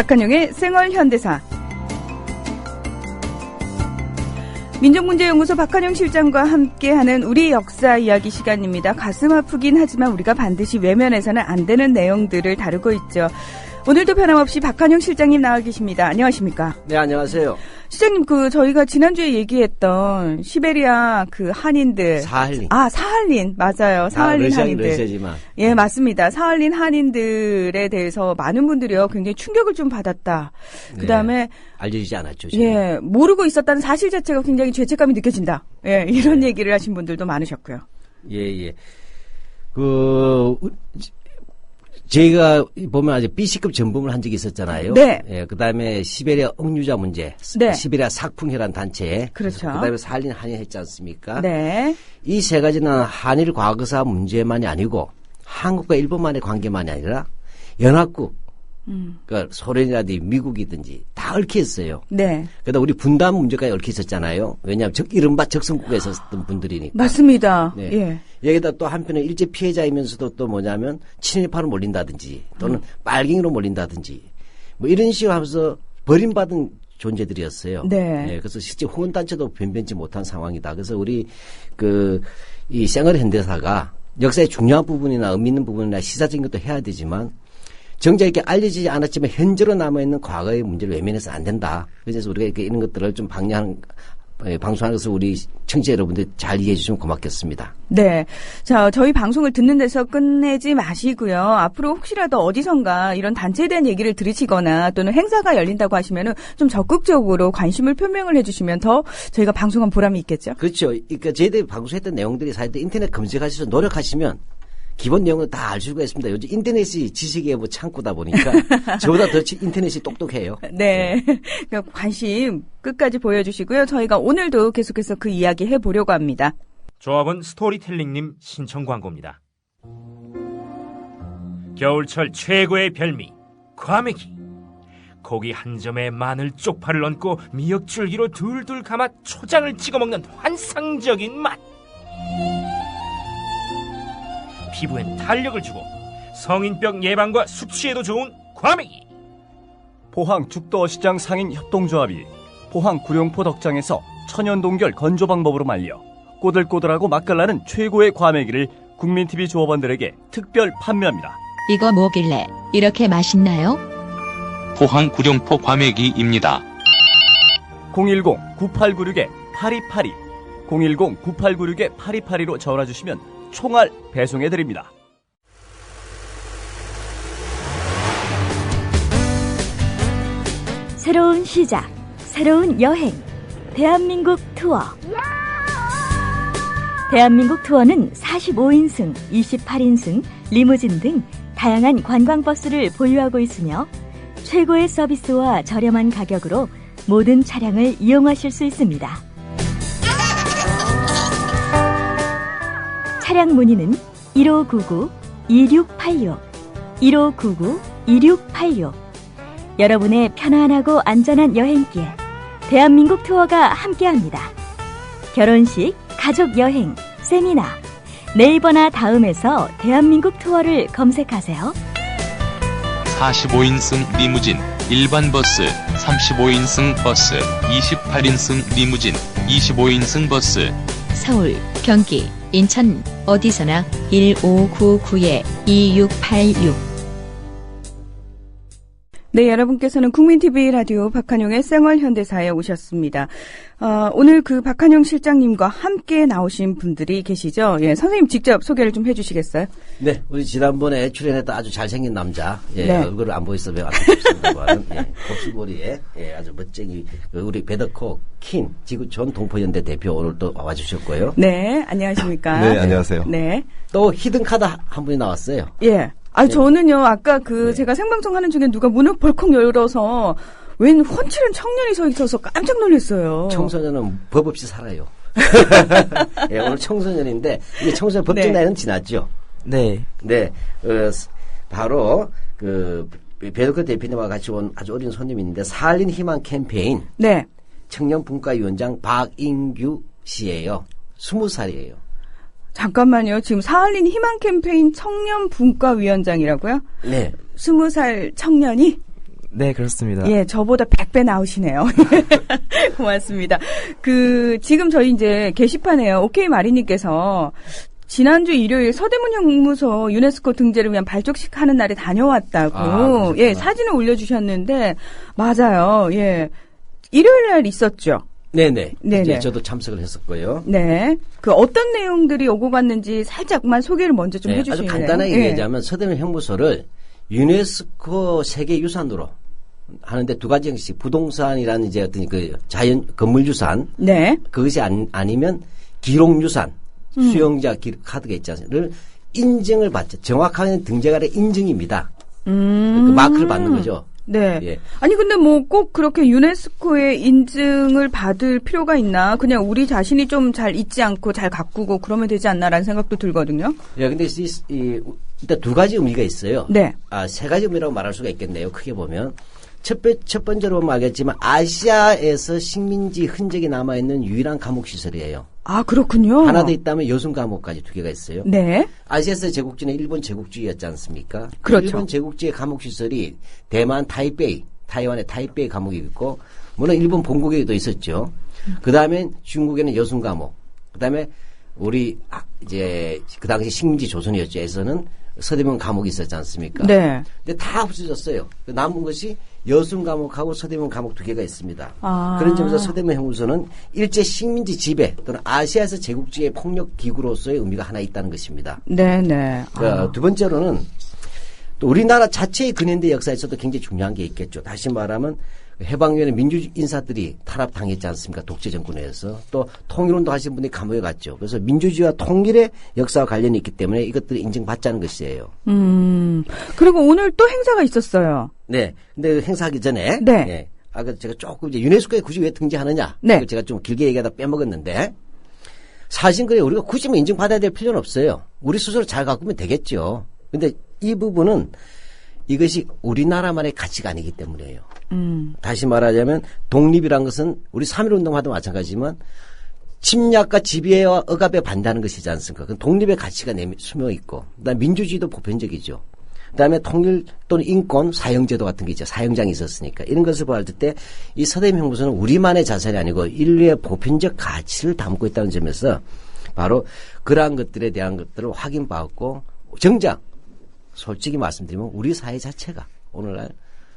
박한용의 생활현대사. 민족문제연구소 박한용 실장과 함께하는 우리 역사 이야기 시간입니다. 가슴 아프긴 하지만 우리가 반드시 외면해서는 안 되는 내용들을 다루고 있죠. 오늘도 변함없이 박한용 실장님 나와 계십니다. 안녕하십니까? 네, 안녕하세요. 실장님, 저희가 지난주에 얘기했던 시베리아 한인들. 사할린. 사할린. 맞아요. 사할린 한인들. 러시아지만. 예, 맞습니다. 사할린 한인들에 대해서 많은 분들이요, 굉장히 충격을 좀 받았다. 그 다음에. 네, 알려지지 않았죠, 지금. 예, 모르고 있었다는 사실 자체가 굉장히 죄책감이 느껴진다. 예, 이런 얘기를 하신 분들도 많으셨고요. 예. 저희가 보면 아주 B급 전범을 한 적이 있었잖아요. 네. 예, 그 다음에 시베리아 억류자 문제. 네. 시베리아 sak풍회란 단체. 그렇죠. 그 다음에 사할린 한인 했지 않습니까? 네. 이 세 가지는 한일 과거사 문제만이 아니고 한국과 일본만의 관계만이 아니라 연합국. 그러니까 소련이라든지 미국이든지 다 얽혀 있어요. 네. 그러다 우리 분단 문제까지 얽혀 있었잖아요. 왜냐하면 이른바 적성국에 있었던 분들이니까. 맞습니다. 네. 예. 여기다 또 한편에 일제 피해자이면서도 또 뭐냐면 친일파로 몰린다든지 또는 빨갱이로 몰린다든지 뭐 이런 식으로 하면서 버림받은 존재들이었어요. 네. 그래서 실제 후원단체도 변변치 못한 상황이다. 그래서 우리 이 생활 현대사가 역사의 중요한 부분이나 의미 있는 부분이나 시사적인 것도 해야 되지만 정작 이렇게 알려지지 않았지만 현재로 남아있는 과거의 문제를 외면해서 안 된다. 그래서 우리가 이런 것들을 좀 방향하는 방송하는 것을 우리 청취자 여러분들 잘 이해해 주시면 고맙겠습니다. 네. 자, 저희 방송을 듣는 데서 끝내지 마시고요. 앞으로 혹시라도 어디선가 이런 단체에 대한 얘기를 들으시거나 또는 행사가 열린다고 하시면은 좀 적극적으로 관심을 표명을 해 주시면 더 저희가 방송한 보람이 있겠죠? 그렇죠. 그러니까 저희들이 방송했던 내용들이 사실 인터넷 검색하셔서 노력하시면 기본 내용을 다 알 수가 있습니다. 요즘 인터넷이 지식의 창구다 보니까 저보다 더 인터넷이 똑똑해요. 네. 그러니까 관심 끝까지 보여주시고요. 저희가 오늘도 계속해서 그 이야기 해보려고 합니다. 조합은 스토리텔링님 신청 광고입니다. 겨울철 최고의 별미 과메기. 고기 한 점에 마늘 쪽파를 얹고 미역줄기로 둘둘 감아 초장을 찍어 먹는 환상적인 맛. 피부엔 탄력을 주고 성인병 예방과 숙취에도 좋은 과메기. 포항 죽도어시장 상인 협동조합이 포항 구룡포 덕장에서 천연동결 건조 방법으로 말려 꼬들꼬들하고 맛깔나는 최고의 과메기를 국민TV 조합원들에게 특별 판매합니다. 이거 뭐길래 이렇게 맛있나요? 포항 구룡포 과메기입니다. 010-9896-8282 010-9896-8282로 전화주시면 총알 배송해드립니다. 새로운 시작, 새로운 여행, 대한민국 투어. 대한민국 투어는 45인승, 28인승, 리무진 등 다양한 관광버스를 보유하고 있으며 최고의 서비스와 저렴한 가격으로 모든 차량을 이용하실 수 있습니다. 차량 문의는 1599-2686, 1599-2686. 여러분의 편안하고 안전한 여행길, 대한민국 투어가 함께합니다. 결혼식, 가족여행, 세미나, 네이버나 다음에서 대한민국 투어를 검색하세요. 45인승 리무진, 일반 버스, 35인승 버스, 28인승 리무진, 25인승 버스. 서울, 경기, 인천 어디서나 1599-2686. 네, 여러분께서는 국민TV 라디오 박한용의 생활현대사에 오셨습니다. 오늘 박한용 실장님과 함께 나오신 분들이 계시죠? 예, 선생님 직접 소개를 좀 해주시겠어요? 네, 우리 지난번에 출연했던 아주 잘생긴 남자, 네. 얼굴을 안 보였어 아주 좋습니다고 하는, 곱슬머리에, 아주 멋쟁이, 우리 베더코 킨, 지구촌 동포연대 대표 오늘 또 와주셨고요. 네, 안녕하십니까? 네, 안녕하세요. 네. 또 히든카드 한 분이 나왔어요. 예. 저는요, 아까 제가 생방송 하는 중에 누가 문을 벌컥 열어서 웬 훤칠한 청년이 서 있어서 깜짝 놀랐어요. 청소년은 법 없이 살아요. 예, 오늘 청소년인데, 이게 청소년 법정 네. 나이는 지났죠? 네. 네, 바로, 베더코 대표님과 같이 온 아주 어린 손님인데, 사할린 희망 캠페인. 네. 청년분과위원장 박인규 씨예요. 20살이에요. 잠깐만요. 지금 사할린 희망 캠페인 청년 분과위원장이라고요? 네. 20살 청년이? 네, 그렇습니다. 예, 저보다 100배 나오시네요. 고맙습니다. 지금 저희 이제 게시판에요. 오케이 마리님께서 지난주 일요일 서대문 형무소 유네스코 등재를 위한 발족식 하는 날에 다녀왔다고, 예, 사진을 올려주셨는데, 맞아요. 예. 일요일 날 있었죠. 네네. 네네. 저도 참석을 했었고요. 네. 어떤 내용들이 오고 갔는지 살짝만 소개를 먼저 좀 해주시면. 아주 간단하게 얘기하자면 서대문 형무소를 유네스코 세계유산으로 하는데 두 가지 형식, 부동산이라는 이제 어떤 자연 건물유산. 네. 그것이 아니면 기록유산, 수용자 카드가 있지 않습니까?를 인증을 받죠. 정확하게 등재가의 인증입니다. 그 마크를 받는 거죠. 네. 예. 아니 근데 꼭 그렇게 유네스코의 인증을 받을 필요가 있나? 그냥 우리 자신이 좀 잘 잊지 않고 잘 가꾸고 그러면 되지 않나라는 생각도 들거든요. 예, 근데 일단 두 가지 의미가 있어요. 네. 세 가지 의미라고 말할 수가 있겠네요. 크게 보면 첫 번째로 보면 알겠지만 아시아에서 식민지 흔적이 남아 있는 유일한 감옥 시설이에요. 아, 그렇군요. 하나 더 있다면 여순 감옥까지 두 개가 있어요. 네. 아시아에서 제국주는 일본 제국주의였지 않습니까? 그렇죠. 일본 제국주의 감옥 시설이 대만 타이완의 타이베이 감옥이 있고, 물론 일본 본국에도 있었죠. 그 다음에 중국에는 여순 감옥. 그 다음에 우리 그 당시 식민지 조선이었죠. 에서는 서대문 감옥이 있었지 않습니까? 네. 근데 다 없어졌어요. 남은 것이 여순 감옥하고 서대문 감옥 두 개가 있습니다. 아. 그런 점에서 서대문 형무소는 일제 식민지 지배 또는 아시아에서 제국주의 폭력 기구로서의 의미가 하나 있다는 것입니다. 네네. 두 번째로는 또 우리나라 자체의 근현대 역사에서도 굉장히 중요한 게 있겠죠. 다시 말하면 해방위원회 민주 인사들이 탄압당했지 않습니까? 독재 정권에 의해서. 또 통일운동 하신 분이 감옥에 갔죠. 그래서 민주주의와 통일의 역사와 관련이 있기 때문에 이것들을 인정받자는 것이에요. 그리고 오늘 또 행사가 있었어요. 네. 근데 행사하기 전에. 네. 네. 아까 제가 조금 이제 유네스코에 굳이 왜 등재하느냐. 네. 제가 좀 길게 얘기하다 빼먹었는데. 사실 그래 우리가 굳이 뭐 인정받아야 될 필요는 없어요. 우리 스스로 잘 가꾸면 되겠죠. 근데 이 부분은 이것이 우리나라만의 가치가 아니기 때문이에요. 다시 말하자면 독립이란 것은 우리 3.1운동화도 마찬가지지만 침략과 지배와 억압에 반대하는 것이지 않습니까? 그 독립의 가치가 수명 있고, 그다음에 민주주의도 보편적이죠. 그다음에 통일 또는 인권, 사형제도 같은 게 있죠. 사형장이 있었으니까 이런 것을 볼 때 이 서대문 형무소는 우리만의 자산이 아니고 인류의 보편적 가치를 담고 있다는 점에서 바로 그러한 것들에 대한 것들을 확인받고 정작 솔직히 말씀드리면 우리 사회 자체가 오늘날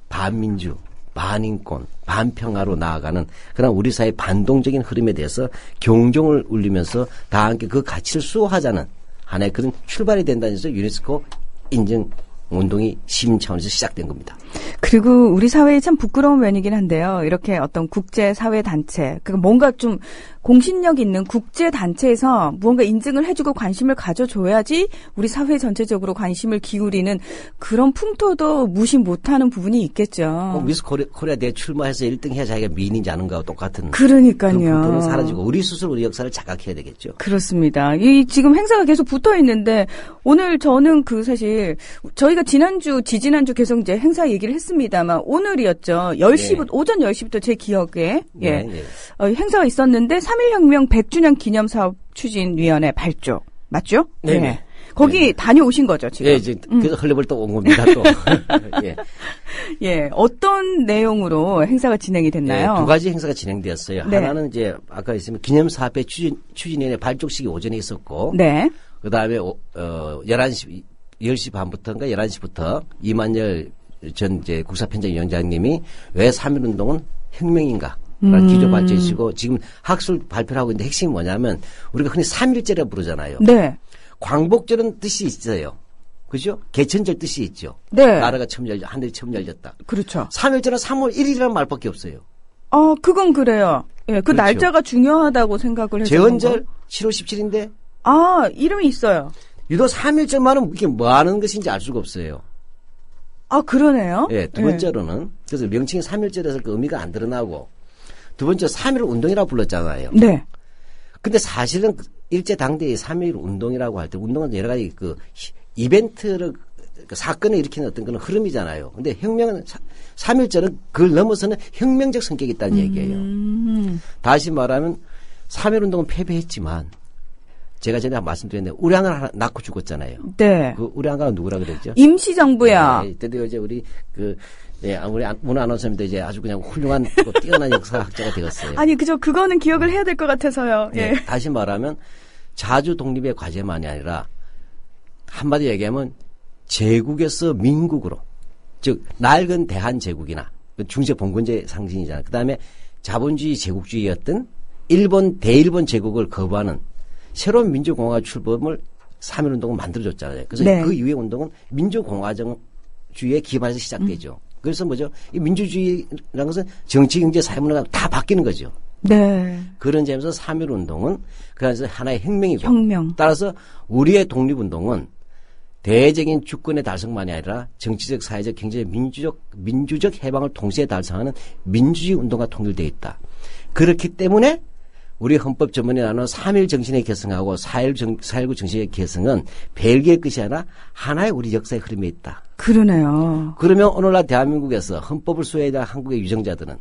반민주, 반인권, 반평화로 나아가는 그런 우리 사회의 반동적인 흐름에 대해서 경종을 울리면서 다 함께 그 가치를 수호하자는 하나의 그런 출발이 된다는 점에서 유네스코 인증 운동이 시민 차원에서 시작된 겁니다. 그리고 우리 사회에 참 부끄러운 면이긴 한데요. 이렇게 어떤 국제사회단체, 뭔가 좀 공신력 있는 국제단체에서 무언가 인증을 해주고 관심을 가져줘야지 우리 사회 전체적으로 관심을 기울이는 그런 풍토도 무시 못하는 부분이 있겠죠. 미스 코리아 대회 출마해서 1등 해야 자기가 미인인지 아는 거와 똑같은. 그러니까요. 그런 풍토는 사라지고 우리 스스로 우리 역사를 자각해야 되겠죠. 그렇습니다. 이 지금 행사가 계속 붙어 있는데 오늘 저는 사실 저희가 지지난주 계속 이제 행사 얘기를 했습니다만 오늘이었죠. 10시부터, 네. 오전 10시부터 제 기억에, 예. 네. 행사가 있었는데 3.1혁명 100주년 기념사업 추진위원회 발족. 맞죠? 네. 네. 거기 네. 다녀오신 거죠, 지금? 예, 이제 그래서 헐레벌떡 온 겁니다, 또. 예. 예. 어떤 내용으로 행사가 진행이 됐나요? 예, 두 가지 행사가 진행되었어요. 네. 하나는 이제 아까 있으면 기념사업회 추진위원회 발족식이 오전에 있었고. 네. 그 다음에 10시 반부터인가 11시부터 이만열 전 이제 국사편집위원장님이 왜 3.1운동은 혁명인가? 라는 기조 발표해주시고 지금 학술 발표를 하고 있는데 핵심이 뭐냐면 우리가 흔히 3.1절이라고 부르잖아요. 네. 광복절은 뜻이 있어요. 그죠? 개천절 뜻이 있죠. 네. 나라가 처음 하늘이 처음 열렸다. 그렇죠. 3.1절은 3월 1일이라는 말밖에 없어요. 그건 그래요. 예, 그 그렇죠. 날짜가 중요하다고 생각을 해서. 제헌절 7월 17일인데? 이름이 있어요. 유독 3.1절만은 이게 뭐 하는 것인지 알 수가 없어요. 그러네요. 예, 두 번째로는 그래서 명칭이 3.1절에서 그 의미가 안 드러나고 두 번째 3.1 운동이라고 불렀잖아요. 네. 근데 사실은 일제 당대의 3.1 운동이라고 할 때 운동은 여러 가지 이벤트를 사건을 일으키는 어떤 그런 흐름이잖아요. 근데 혁명은 3.1절은 그걸 넘어서는 혁명적 성격이 있다는 얘기예요. 다시 말하면 3.1 운동은 패배했지만 제가 전에 말씀드렸는데 우량을 하나 낳고 죽었잖아요. 네. 그 우량가가 누구라 그랬죠? 임시정부야. 네, 이때도 이제 우리 우리 문화 아나운서님도 이제 아주 그냥 훌륭한 또 뛰어난 역사학자가 되었어요. 아니 그거는 기억을 해야 될 것 같아서요. 예. 네, 다시 말하면 자주 독립의 과제만이 아니라 한마디 얘기하면 제국에서 민국으로, 즉 낡은 대한제국이나 중세 봉건제 상징이잖아요. 그다음에 자본주의 제국주의였던 대일본 제국을 거부하는 새로운 민주공화국 출범을 3.1운동은 만들어줬잖아요. 그래서 네. 그 이후의 운동은 민주공화정주의에 기반해서 시작되죠. 그래서 뭐죠? 이 민주주의라는 것은 정치, 경제, 사회문화가 다 바뀌는 거죠. 네. 그런 점에서 3.1운동은 그래서 하나의 혁명이고 혁명. 따라서 우리의 독립운동은 대외적인 주권의 달성만이 아니라 정치적, 사회적, 경제적, 민주적 해방을 동시에 달성하는 민주주의 운동과 통일되어 있다. 그렇기 때문에 우리 헌법 전문에 나누는 3.1 정신의 계승하고 4.19 정신의 계승은 벨기에 것이 아니라 하나의 우리 역사의 흐름에 있다. 그러네요. 그러면 오늘날 대한민국에서 헌법을 수호해야 될 한국의 유정자들은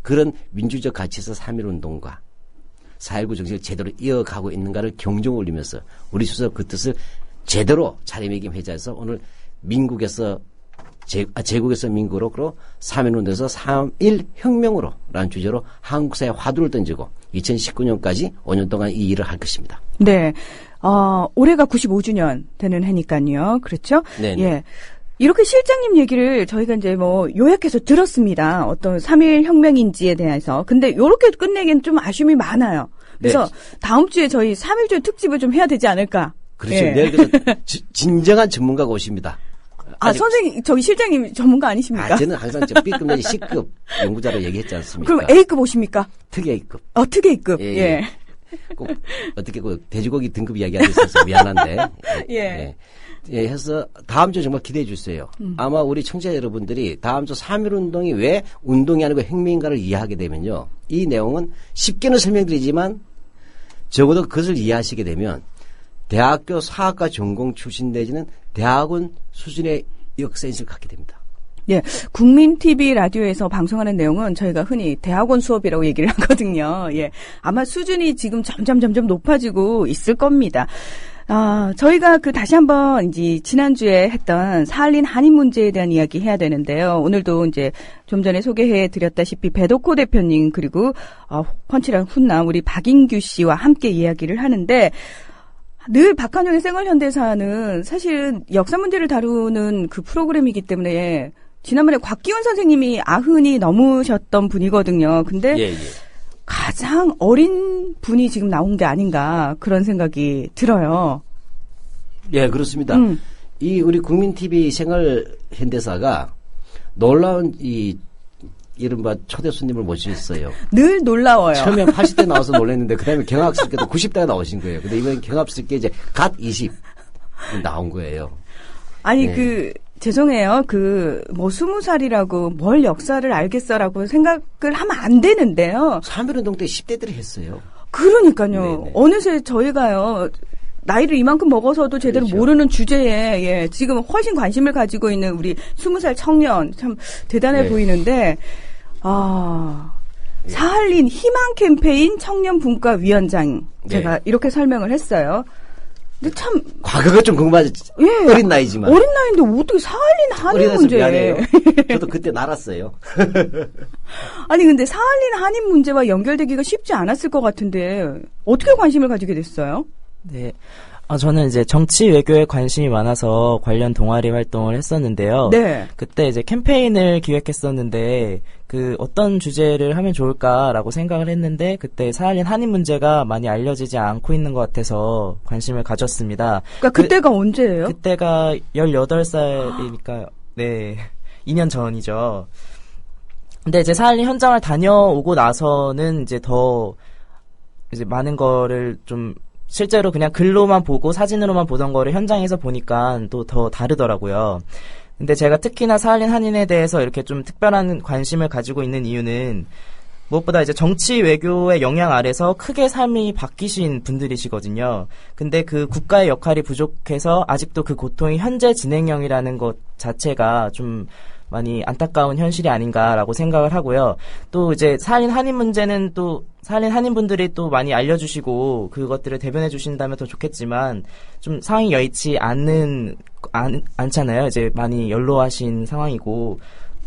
그런 민주적 가치에서 3.1운동과 4.19 정신을 제대로 이어가고 있는가를 경종 올리면서 우리 스스로 그 뜻을 제대로 자리매김해서 오늘 민국에서 제국에서 민국으로 3.1운동에서 3.1 혁명으로 라는 주제로 한국사에 화두를 던지고 2019년까지 5년 동안 이 일을 할 것입니다. 네. 올해가 95주년 되는 해니까요. 그렇죠? 네. 예. 이렇게 실장님 얘기를 저희가 이제 요약해서 들었습니다. 어떤 3.1 혁명인지에 대해서. 근데 요렇게 끝내기엔 좀 아쉬움이 많아요. 그래서 네. 다음 주에 저희 3.1주의 특집을 좀 해야 되지 않을까. 그렇죠. 예. 내일 그래서 진정한 전문가가 오십니다. 선생님, 저기 실장님 전문가 아니십니까? 저는 항상 B급 내지 C급 연구자로 얘기했지 않습니까? 그럼 A급 오십니까? 특 A급. 특 A급. 예. 예. 꼭 어떻게 돼지고기 등급 이야기하고 있어서 미안한데. 예. 예, 해서 다음 주 정말 기대해 주세요. 아마 우리 청취자 여러분들이 다음 주 3.1운동이 왜 운동이 아니고 혁명인가를 이해하게 되면요. 이 내용은 쉽게는 설명드리지만 적어도 그것을 이해하시게 되면 대학교 사학과 전공 출신 내지는 대학원 수준의 역사인식을 갖게 됩니다. 예, 국민TV 라디오에서 방송하는 내용은 저희가 흔히 대학원 수업이라고 얘기를 하거든요. 예, 아마 수준이 지금 점점 높아지고 있을 겁니다. 저희가 다시 한번 이제 지난주에 했던 사할린 한인 문제에 대한 이야기 해야 되는데요. 오늘도 이제 좀 전에 소개해 드렸다시피 배덕호 대표님 그리고 펀치랑 훈남 우리 박인규 씨와 함께 이야기를 하는데 늘 박한영의 생활현대사는 사실은 역사 문제를 다루는 그 프로그램이기 때문에 지난번에 곽기훈 선생님이 90이 넘으셨던 분이거든요. 근데 예. 가장 어린 분이 지금 나온 게 아닌가 그런 생각이 들어요. 예, 그렇습니다. 이 우리 국민TV 생활현대사가 놀라운 이른바 초대 손님을 모셨어요. 늘 놀라워요. 처음에 80대 나와서 놀랐는데 그다음에 경합스럽게도 90대가 나오신 거예요. 근데 이번엔 경합스럽게 이제 갓 20 나온 거예요. 아니 네. 죄송해요. 20살이라고 뭘 역사를 알겠어라고 생각을 하면 안 되는데요. 3.1운동 때 10대들이 했어요. 그러니까요. 네네. 어느새 저희가요. 나이를 이만큼 먹어서도 제대로 그렇죠. 모르는 주제에 지금 훨씬 관심을 가지고 있는 우리 20살 청년 참 대단해 네. 보이는데 사할린 희망 캠페인 청년분과위원장 제가 네. 이렇게 설명을 했어요. 근데 참 과거가 좀 궁금하지. 예. 어린 나이지만. 어린 나이인데 어떻게 사할린 한인 어린애서 문제? 미안해요. 저도 그때 날았어요. 아니 근데 사할린 한인 문제와 연결되기가 쉽지 않았을 것 같은데 어떻게 관심을 가지게 됐어요? 네. 저는 이제 정치 외교에 관심이 많아서 관련 동아리 활동을 했었는데요. 네. 그때 이제 캠페인을 기획했었는데 어떤 주제를 하면 좋을까라고 생각을 했는데 그때 사할린 한인 문제가 많이 알려지지 않고 있는 것 같아서 관심을 가졌습니다. 그러니까 그때가 언제예요? 그때가 18살이니까 네. 2년 전이죠. 근데 이제 사할린 현장을 다녀오고 나서는 이제 더 이제 많은 거를 좀 실제로 그냥 글로만 보고 사진으로만 보던 거를 현장에서 보니까 또 더 다르더라고요. 근데 제가 특히나 사할린 한인에 대해서 이렇게 좀 특별한 관심을 가지고 있는 이유는 무엇보다 이제 정치 외교의 영향 아래서 크게 삶이 바뀌신 분들이시거든요. 근데 그 국가의 역할이 부족해서 아직도 그 고통이 현재 진행형이라는 것 자체가 좀 많이 안타까운 현실이 아닌가라고 생각을 하고요. 또 이제 사할린 한인 문제는 또 사할린 한인분들이 또 많이 알려주시고 그것들을 대변해 주신다면 더 좋겠지만 좀 상황이 여의치 않잖아요. 이제 많이 연로하신 상황이고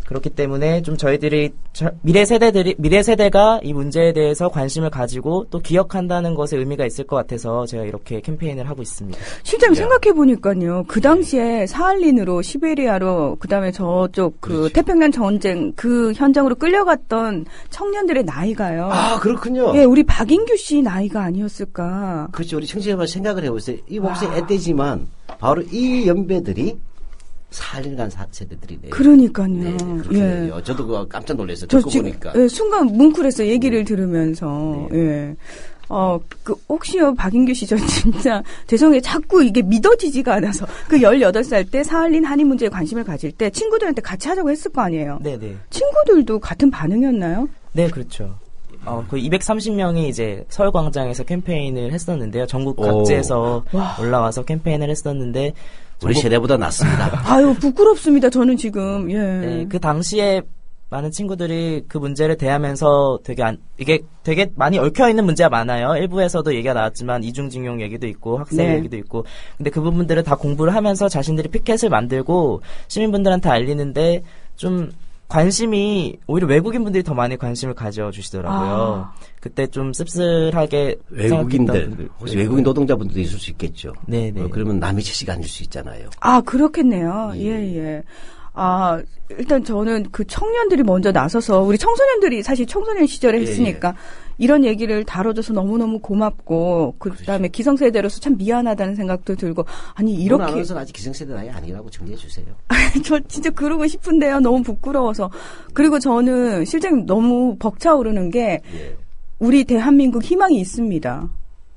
그렇기 때문에 좀 저희들이 미래 세대가 이 문제에 대해서 관심을 가지고 또 기억한다는 것에 의미가 있을 것 같아서 제가 이렇게 캠페인을 하고 있습니다. 실장님 생각해 보니까요. 그 당시에 사할린으로 시베리아로 그다음에 저쪽 그렇죠. 태평양 전쟁 그 현장으로 끌려갔던 청년들의 나이가요. 아, 그렇군요. 예, 우리 박인규 씨 나이가 아니었을까? 그렇죠. 우리 청취자분 생각을 해보세요. 이 목소리 애때지만 바로 이 연배들이 사할린 간 세대들이네요. 그러니까요. 네, 예. 저도 그거 깜짝 놀랐어요. 저 듣고 지금 보니까. 예, 순간 뭉클했어요. 얘기를 들으면서. 네. 예. 혹시요, 박인규 씨, 저 진짜, 죄송해요. 자꾸 이게 믿어지지가 않아서. 그 18살 때 사할린 한인 문제에 관심을 가질 때 친구들한테 같이 하자고 했을 거 아니에요? 네네. 친구들도 같은 반응이었나요? 네, 그렇죠. 거의 230명이 이제 서울광장에서 캠페인을 했었는데요. 전국 각지에서 올라와서 캠페인을 했었는데. 우리 세대보다 낫습니다. 아유, 부끄럽습니다. 저는 지금, 예. 네, 그 당시에 많은 친구들이 그 문제를 대하면서 이게 되게 많이 얽혀있는 문제가 많아요. 일부에서도 얘기가 나왔지만 이중징용 얘기도 있고 학생 네. 얘기도 있고. 근데 그 부분들을 다 공부를 하면서 자신들이 피켓을 만들고 시민분들한테 알리는데 좀 관심이 오히려 외국인 분들이 더 많이 관심을 가져주시더라고요. 그때 좀 씁쓸하게 외국인들 혹시 외국인 노동자분들도 있을 수 있겠죠. 네네. 그러면 남의 채식 아닐 수 있잖아요. 아, 그렇겠네요. 예. 아, 일단 저는 그 청년들이 먼저 나서서 우리 청소년들이 사실 청소년 시절에 했으니까 이런 얘기를 다뤄줘서 너무너무 고맙고 그다음에 기성세대로서 참 미안하다는 생각도 들고 아니 이렇게 아나운서는 아직 기성세대 나이 아니라고 정리해 주세요. 저 진짜 그러고 싶은데요. 너무 부끄러워서. 그리고 저는 실장님 너무 벅차오르는 게 우리 대한민국 희망이 있습니다.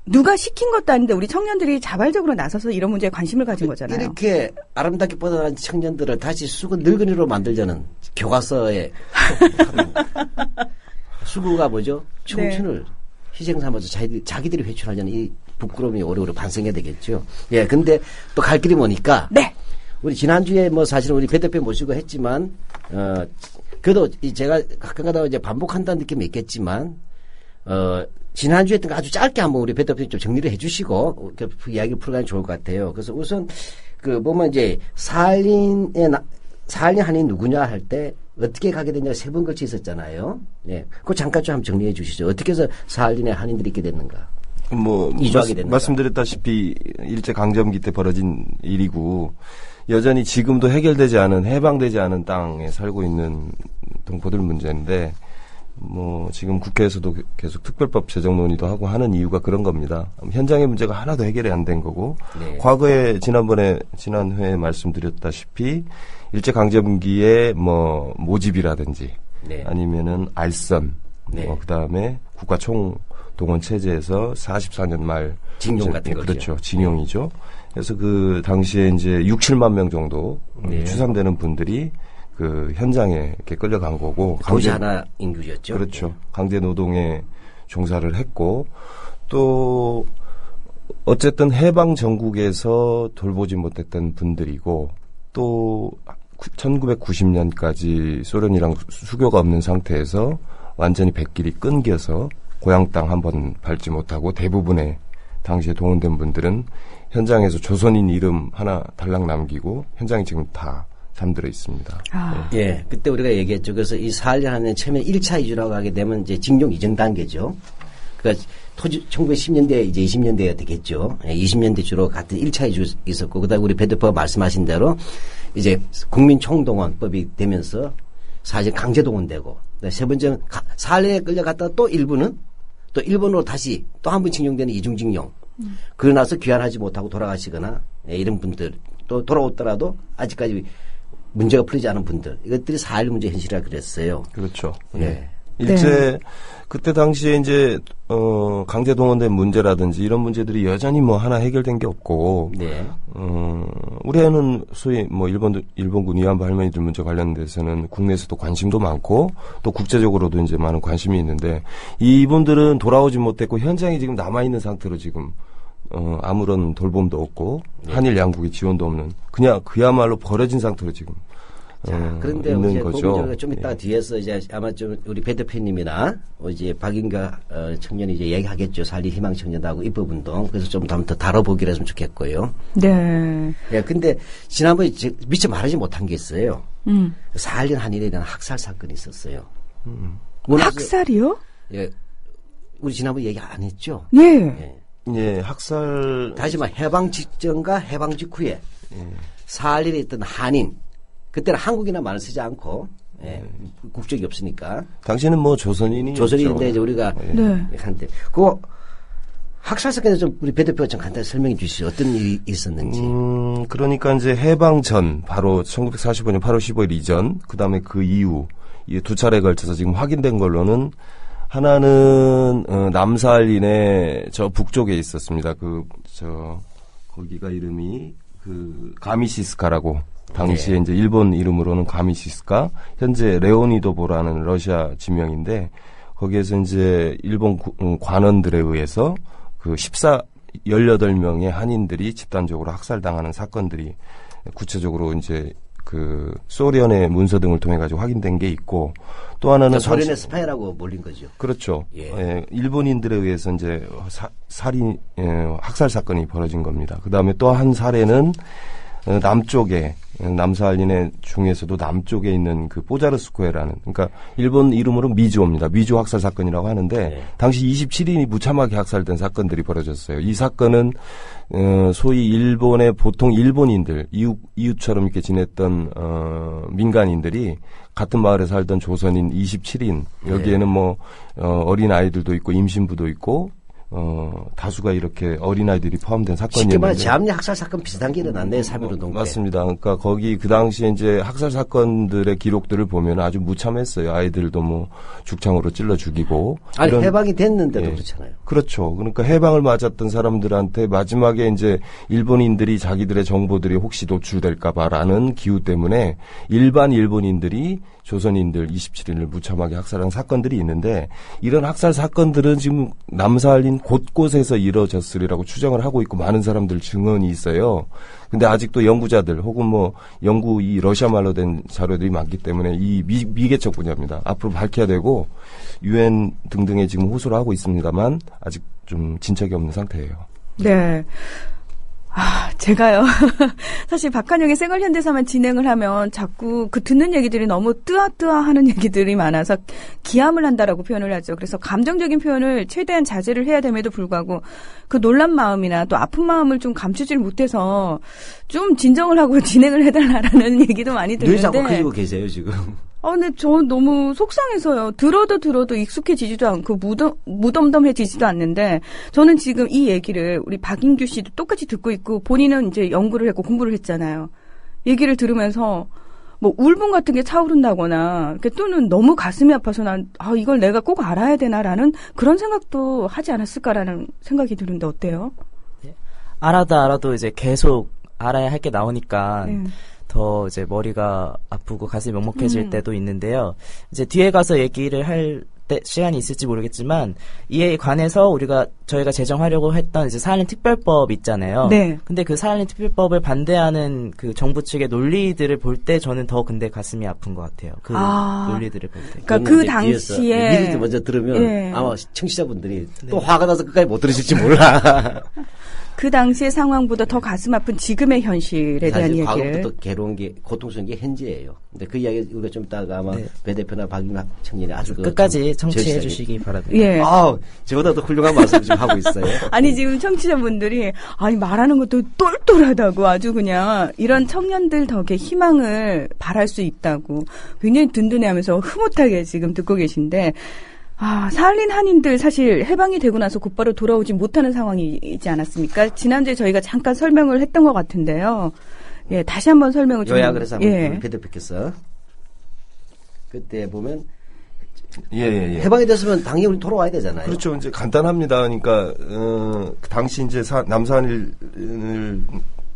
누가 시킨 것도 아닌데 우리 청년들이 자발적으로 나서서 이런 문제에 관심을 가진 거잖아요. 이렇게 아름답게 뻗어난 청년들을 다시 수구 늙은이로 만들자는 교과서에 수구가 뭐죠? 청춘을 희생 삼아서 자기들이 회춘하자는 이 부끄러움이 오래오래 반성해야 되겠죠. 예, 근데 또 갈 길이 뭐니까. 네. 우리 지난주에 뭐 사실은 우리 배 대표 모시고 했지만, 그래도 제가 가끔가다 이제 반복한다는 느낌이 있겠지만, 지난주에 했던 거 아주 짧게 한번 우리 배 대표님 좀 정리를 해 주시고, 이야기를 풀어가면 좋을 것 같아요. 그래서 우선, 보면 이제, 사할린 한인 누구냐 할 때, 어떻게 가게 됐냐 세 번 걸쳐 있었잖아요. 예. 그거 잠깐 좀 한번 정리해 주시죠. 어떻게 해서 사할린의 한인들이 있게 됐는가? 이주하게 됐는가? 말씀드렸다시피, 일제강점기 때 벌어진 일이고, 여전히 지금도 해방되지 않은 땅에 살고 있는 동포들 문제인데, 지금 국회에서도 계속 특별법 제정 논의도 하고 하는 이유가 그런 겁니다. 현장의 문제가 하나도 해결이 안 된 거고, 과거에 지난회에 말씀드렸다시피, 일제강점기에 모집이라든지, 아니면은 알선, 그 다음에 국가총동원 체제에서 44년 말. 징용 같은 거죠. 그렇죠. 징용이죠. 그래서 그 당시에 이제 6, 7만 명 정도 추산되는 분들이 그 현장에 이렇게 끌려간 거고. 도시 하나 인구였죠. 그렇죠. 강제 노동에 종사를 했고, 또, 어쨌든 해방 전국에서 돌보지 못했던 분들이고, 또 1990년까지 소련이랑 수교가 없는 상태에서 완전히 백길이 끊겨서 고향 땅 한번 밟지 못하고 대부분의 당시에 동원된 분들은 현장에서 조선인 이름 하나 달랑 남기고 현장이 지금 다 잠들어 있습니다. 네. 예, 그때 우리가 얘기했죠. 그래서 이 사할린 한인 처음에 1차 이주라고 하게 되면 이제 징용 이전 단계죠. 그러니까 1910년대 이제 20년대가 되겠죠. 20년대 주로 같은 1차 이주 있었고, 그다음에 우리 배 대표가 말씀하신 대로 이제 국민총동원법이 되면서 사실 강제동원되고, 세 번째는 사할린에 끌려갔다가 또 일부는 또 일본으로 다시 또 한 번 징용되는 이중징용. 그러고 나서 귀환하지 못하고 돌아가시거나 이런 분들, 또 돌아오더라도 아직까지 문제가 풀리지 않은 분들, 이것들이 사할린 문제 현실이라 그랬어요. 그렇죠. 네. 그때 당시에 이제, 강제 동원된 문제라든지 이런 문제들이 여전히 하나 해결된 게 없고, 우리는 소위 일본군 위안부 할머니들 문제 관련돼서는 국내에서도 관심도 많고, 또 국제적으로도 이제 많은 관심이 있는데, 이분들은 돌아오지 못했고, 현장에 지금 남아있는 상태로 지금, 아무런 돌봄도 없고, 한일 양국의 지원도 없는, 그냥 그야말로 버려진 상태로 지금 그런데 있는 이제 거죠. 좀 이따 뒤에서 이제 아마 좀 우리 배 대표님이나 이제 박인가 청년이 이제 얘기하겠죠. 살리 희망 청년하고 이 부분도. 그래서 좀 더 다뤄보기로 했으면 좋겠고요. 네. 예, 근데 지난번에 미처 말하지 못한 게 있어요. 살린 한인에 대한 학살 사건이 있었어요. 학살이요? 예. 우리 지난번에 얘기 안 했죠? 예. 예. 예, 학살. 다시 말 해방 직전과 해방 직후에 살린에 있던 한인, 그때는 한국이나 말을 쓰지 않고, 예, 국적이 없으니까. 당시는 뭐 조선인이었죠. 조선인인데 이제 우리가 네. 한때 그 학살 사건에 좀 우리 배 대표가 좀 간단히 설명해 주시죠. 어떤 일이 있었는지. 그러니까 이제 해방 전, 바로 1945년 8월 15일 이전, 그 다음에 그 이후, 이 두 차례에 걸쳐서 지금 확인된 걸로는 하나는 남사할린의 저 북쪽에 있었습니다. 거기가 이름이 가미시스카라고 당시에 네. 이제 일본 이름으로는 가미시스카, 현재 레오니도보라는 러시아 지명인데 거기에서 이제 일본 관원들에 의해서 18명의 한인들이 집단적으로 학살당하는 사건들이 구체적으로 이제 소련의 문서 등을 통해 가지고 확인된 게 있고, 또 하나는 소련의 스파이라고 몰린 거죠. 그렇죠. 예. 예, 일본인들에 의해서 이제 살인 학살 사건이 벌어진 겁니다. 그다음에 또 한 사례는 남쪽에 남사할린의 중에서도 남쪽에 있는 뽀자르스코에라는, 그러니까 일본 이름으로 미주오입니다. 미주 학살 사건이라고 하는데 네. 당시 27인이 무참하게 학살된 사건들이 벌어졌어요. 이 사건은 소위 일본의 보통 일본인들 이웃처럼 이렇게 지냈던 민간인들이 같은 마을에 살던 조선인 27인, 여기에는 뭐 어린 아이들도 있고 임신부도 있고 다수가 이렇게 어린아이들이 포함된 사건이었는데. 쉽게 말해 제암리 학살 사건 비슷한 게 일어났네요. 3.15운동 때. 맞습니다. 그러니까 거기 그 당시에 이제 학살 사건들의 기록들을 보면 아주 무참했어요. 아이들도 뭐 죽창으로 찔러 죽이고. 아니 해방이 됐는데도 예. 그렇잖아요. 그렇죠. 그러니까 해방을 맞았던 사람들한테 마지막에 이제 일본인들이 자기들의 정보들이 혹시 노출될까봐라는 기우 때문에 일반 일본인들이 조선인들 27인을 무참하게 학살한 사건들이 있는데, 이런 학살 사건들은 지금 남사할린 곳곳에서 이뤄졌으리라고 추정을 하고 있고 많은 사람들 증언이 있어요. 근데 아직도 연구자들 혹은 뭐 이 러시아 말로 된 자료들이 많기 때문에 이 미개척 분야입니다. 앞으로 밝혀야 되고 UN 등등에 지금 호소를 하고 있습니다만 아직 좀 진척이 없는 상태예요. 네. 제가요. 사실 박한영의 생활현대사만 진행을 하면 자꾸 듣는 얘기들이 너무 뜨아뜨아 하는 얘기들이 많아서 기함을 한다라고 표현을 하죠. 그래서 감정적인 표현을 최대한 자제를 해야 됨에도 불구하고 그 놀란 마음이나 또 아픈 마음을 좀 감추질 못해서 좀 진정을 하고 진행을 해달라는 얘기도 많이 늘 듣는데. 자꾸 그리고 계세요, 지금. 근데 저는 너무 속상해서요. 들어도 익숙해지지도 않고 무덤덤해지지도 않는데, 저는 지금 이 얘기를 우리 박인규 씨도 똑같이 듣고 있고, 본인은 이제 연구를 했고 공부를 했잖아요. 얘기를 들으면서 뭐 울분 같은 게 차오른다거나, 또는 너무 가슴이 아파서 이걸 내가 꼭 알아야 되나라는 그런 생각도 하지 않았을까라는 생각이 드는데 어때요? 알아도 이제 계속 알아야 할 게 나오니까 더 이제 머리가 아프고 가슴이 먹먹해질 때도 있는데요. 이제 뒤에 가서 얘기를 할 때 시간이 있을지 모르겠지만, 이에 관해서 저희가 제정하려고 했던 이제 사할린 특별법 있잖아요. 네. 근데 그 사할린 특별법을 반대하는 그 정부 측의 논리들을 볼 때 저는 더 근데 가슴이 아픈 것 같아요. 그 논리들을 볼 때. 그러니까 그 당시에 미리 먼저 들으면 예. 아마 청취자분들이 또 화가 나서 끝까지 못 들으실지 몰라. 그 당시의 상황보다 더 가슴 아픈 지금의 현실에 대한 사실 얘기를. 과거부터 괴로운 게, 고통스러운 게 현재예요. 근데 그 이야기 우리가 좀 이따가 아마 배 대표나 박인학 청년이 아주 끝까지 청취해 주시기 바랍니다. 예. 저보다 더 훌륭한 말씀 좀 하고 있어요. 아니 지금 청취자분들이 말하는 것도 똘똘하다고, 아주 그냥 이런 청년들 덕에 희망을 바랄 수 있다고 굉장히 든든해하면서 흐뭇하게 지금 듣고 계신데, 사할린 한인들 사실 해방이 되고 나서 곧바로 돌아오지 못하는 상황이지 않았습니까? 지난주에 저희가 잠깐 설명을 했던 것 같은데요. 예, 다시 한번 설명을 좀. 요약을 해서 한번 예. 배 대표께서 그때 보면 예. 해방이 됐으면 당연히 우리 돌아와야 되잖아요. 그렇죠. 이제 간단합니다. 그러니까 당시 이제 남사할린을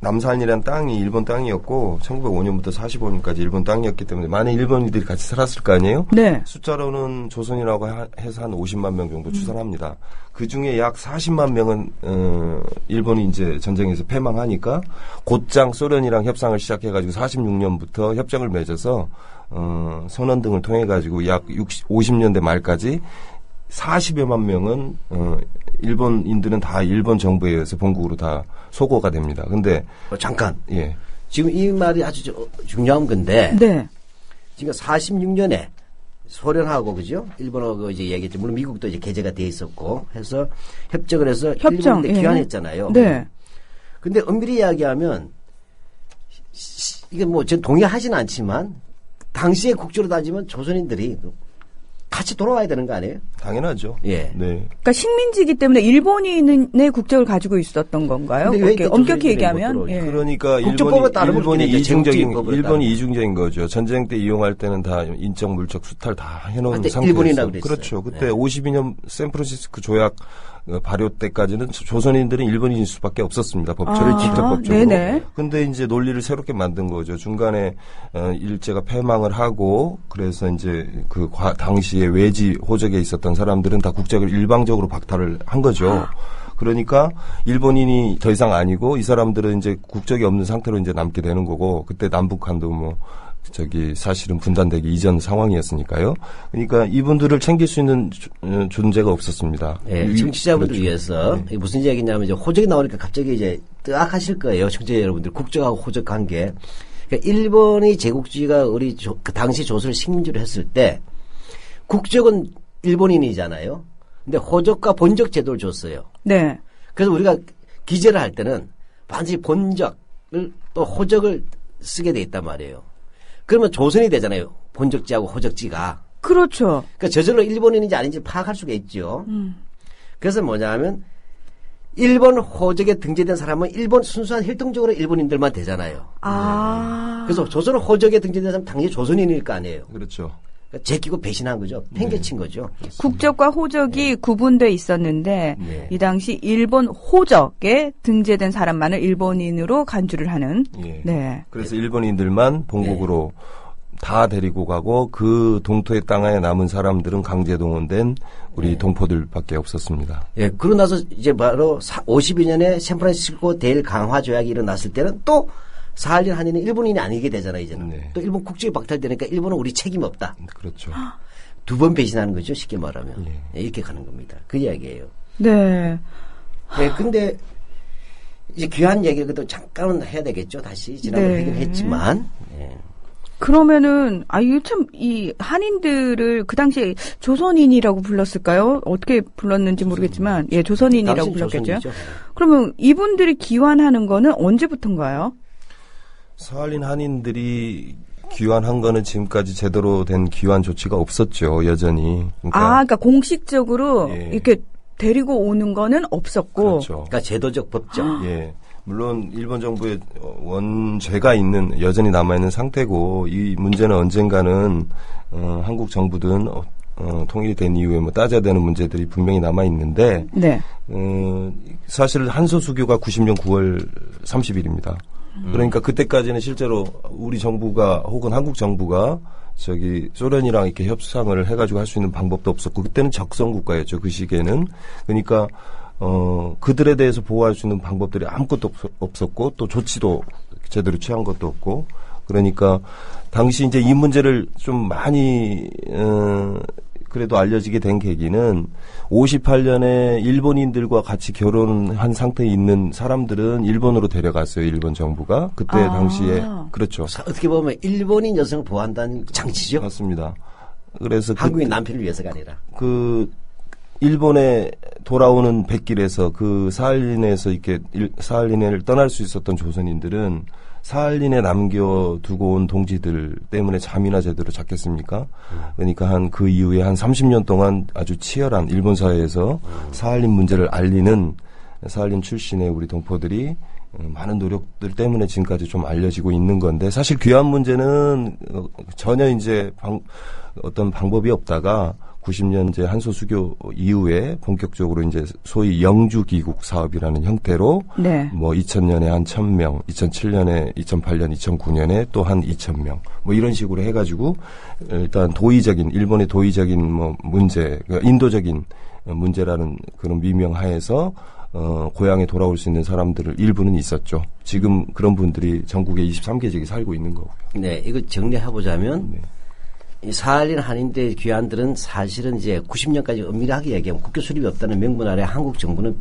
남산이라는 땅이 일본 땅이었고 1905년부터 45년까지 일본 땅이었기 때문에 많은 일본인들이 같이 살았을 거 아니에요? 네. 숫자로는 조선이라고 해서 한 50만 명 정도 추산합니다. 그 중에 약 40만 명은 일본이 이제 전쟁에서 패망하니까 곧장 소련이랑 협상을 시작해가지고 46년부터 협정을 맺어서 선언 등을 통해 가지고 약 50년대 말까지 40여만 명은 일본인들은 다 일본 정부에 의해서 본국으로 다 소거가 됩니다. 근데 잠깐. 예. 지금 이 말이 아주 중요한 건데. 네. 지금 46년에 소련하고 그죠? 일본하고 이제 얘기했죠. 물론 미국도 이제 개재가 돼 있었고 해서 협정을 해서 일본한테 예. 귀환했잖아요. 네. 근데 엄밀히 이야기하면 이게 뭐 전 동의하지는 않지만 당시의 국조로 따지면 조선인들이 같이 돌아와야 되는 거 아니에요? 당연하죠. 예. 네. 그러니까 식민지이기 때문에 일본인의 국적을 가지고 있었던 건가요? 근데 왜 이렇게 이렇게 엄격히 조선인들이 얘기하면. 못 들어오죠? 예. 그러니까 국조법에 따르면 일본이 이제 일본이 이중적인 거죠. 전쟁 때 이용할 때는 다 인적 물적 수탈 다 해놓은 상태였어요. 일본이라 그랬어요. 그렇죠. 그때 네. 52년 샌프란시스코 조약 발효 때까지는 조선인들은 일본인일 수밖에 없었습니다. 법적으로, 직접법적으로. 네네. 근데 이제 논리를 새롭게 만든 거죠. 중간에 일제가 패망을 하고 그래서 이제 그 당시에 외지 호적에 있었던 사람들은 다 국적을 일방적으로 박탈을 한 거죠. 그러니까 일본인이 더 이상 아니고 이 사람들은 이제 국적이 없는 상태로 이제 남게 되는 거고 그때 남북한도 뭐 사실은 분단되기 이전 상황이었으니까요. 그러니까 이분들을 챙길 수 있는 존재가 없었습니다. 예, 청취자분들 그렇죠. 위해서 네. 무슨 이야기냐면 이제 호적이 나오니까 갑자기 이제 뜨악하실 거예요. 청취자 여러분들 국적하고 호적 관계. 그러니까 일본의 제국주의가 우리 그 당시 조선을 식민지로 했을 때 국적은 일본인이잖아요. 근데 호적과 본적 제도를 줬어요. 네. 그래서 우리가 기재를 할 때는 반드시 본적을 또 호적을 쓰게 돼 있단 말이에요. 그러면 조선이 되잖아요. 본적지하고 호적지가. 그렇죠. 그러니까 저절로 일본인인지 아닌지 파악할 수가 있죠. 그래서 뭐냐면 일본 호적에 등재된 사람은 일본 순수한 혈통적으로 일본인들만 되잖아요. 그래서 조선 호적에 등재된 사람은 당연히 조선인일 거 아니에요. 그렇죠. 그러니까 제끼고 배신한 거죠. 팽개친 거죠. 국적과 호적이 구분돼 있었는데 네. 이 당시 일본 호적에 등재된 사람만을 일본인으로 간주를 하는. 예. 네. 그래서 일본인들만 본국으로 다 데리고 가고 그 동토의 땅에 남은 사람들은 강제 동원된 우리 동포들밖에 없었습니다. 예, 그러고 나서 이제 바로 52년에 샌프란시스코 대일 강화 조약이 일어났을 때는 또 사할린 한인은 일본인이 아니게 되잖아요, 이제는. 네. 또 일본 국적이 박탈되니까 일본은 우리 책임 없다. 그렇죠. 두 번 배신하는 거죠, 쉽게 말하면. 예. 예, 이렇게 가는 겁니다. 그 이야기예요. 네. 예, 근데 이제 귀한 얘기를 또 잠깐은 해야 되겠죠, 다시. 지난번에 네. 얘기는 했지만. 예. 그러면은 이 한인들을 그 당시에 조선인이라고 불렀을까요? 어떻게 불렀는지 모르겠지만 예, 조선인이라고 당신 불렀겠죠. 조선이죠. 그러면 이분들이 귀환하는 거는 언제부터인가요? 사할린 한인들이 귀환한 거는 지금까지 제대로 된 귀환 조치가 없었죠, 여전히. 그러니까 공식적으로 예. 이렇게 데리고 오는 거는 없었고. 그렇죠. 그러니까 제도적 법적. 예. 물론 일본 정부의 원죄가 있는 여전히 남아있는 상태고 이 문제는 언젠가는 한국 정부든 통일이 된 이후에 뭐 따져야 되는 문제들이 분명히 남아있는데 네. 사실 한소수교가 90년 9월 30일입니다. 그러니까 그때까지는 실제로 우리 정부가 혹은 한국 정부가 소련이랑 이렇게 협상을 해가지고 할 수 있는 방법도 없었고 그때는 적성국가였죠. 그 시기에는. 그러니까 그들에 대해서 보호할 수 있는 방법들이 아무것도 없었고 또 조치도 제대로 취한 것도 없고 그러니까 당시 이제 이 문제를 좀 많이 그래도 알려지게 된 계기는 58년에 일본인들과 같이 결혼한 상태에 있는 사람들은 일본으로 데려갔어요. 일본 정부가. 그때 당시에 그렇죠. 어떻게 보면 일본인 여성을 보호한다는 장치죠. 맞습니다. 그래서 한국인 남편을 위해서가 아니라. 일본에 돌아오는 백길에서 사할린에서 이렇게 사할린을 떠날 수 있었던 조선인들은 사할린에 남겨두고 온 동지들 때문에 잠이나 제대로 잤겠습니까? 그러니까 그 이후에 한 30년 동안 아주 치열한 일본 사회에서 사할린 문제를 알리는 사할린 출신의 우리 동포들이 많은 노력들 때문에 지금까지 좀 알려지고 있는 건데 사실 귀환 문제는 전혀 이제 어떤 방법이 없다가 90년제 한소 수교 이후에 본격적으로 이제 소위 영주 귀국 사업이라는 형태로 네. 뭐 2000년에 한 1000명, 2007년에 2008년, 2009년에 또 한 2000명 뭐 이런 식으로 해가지고 일단 일본의 도의적인 뭐 문제, 그러니까 인도적인 문제라는 그런 미명하에서 고향에 돌아올 수 있는 사람들을 일부는 있었죠. 지금 그런 분들이 전국에 23개직이 살고 있는 거고요. 네, 이거 정리해보자면 네. 이 사할린 한인대 귀환들은 사실은 이제 90년까지 엄밀하게 얘기하면 국교 수립이 없다는 명분 아래 한국 정부는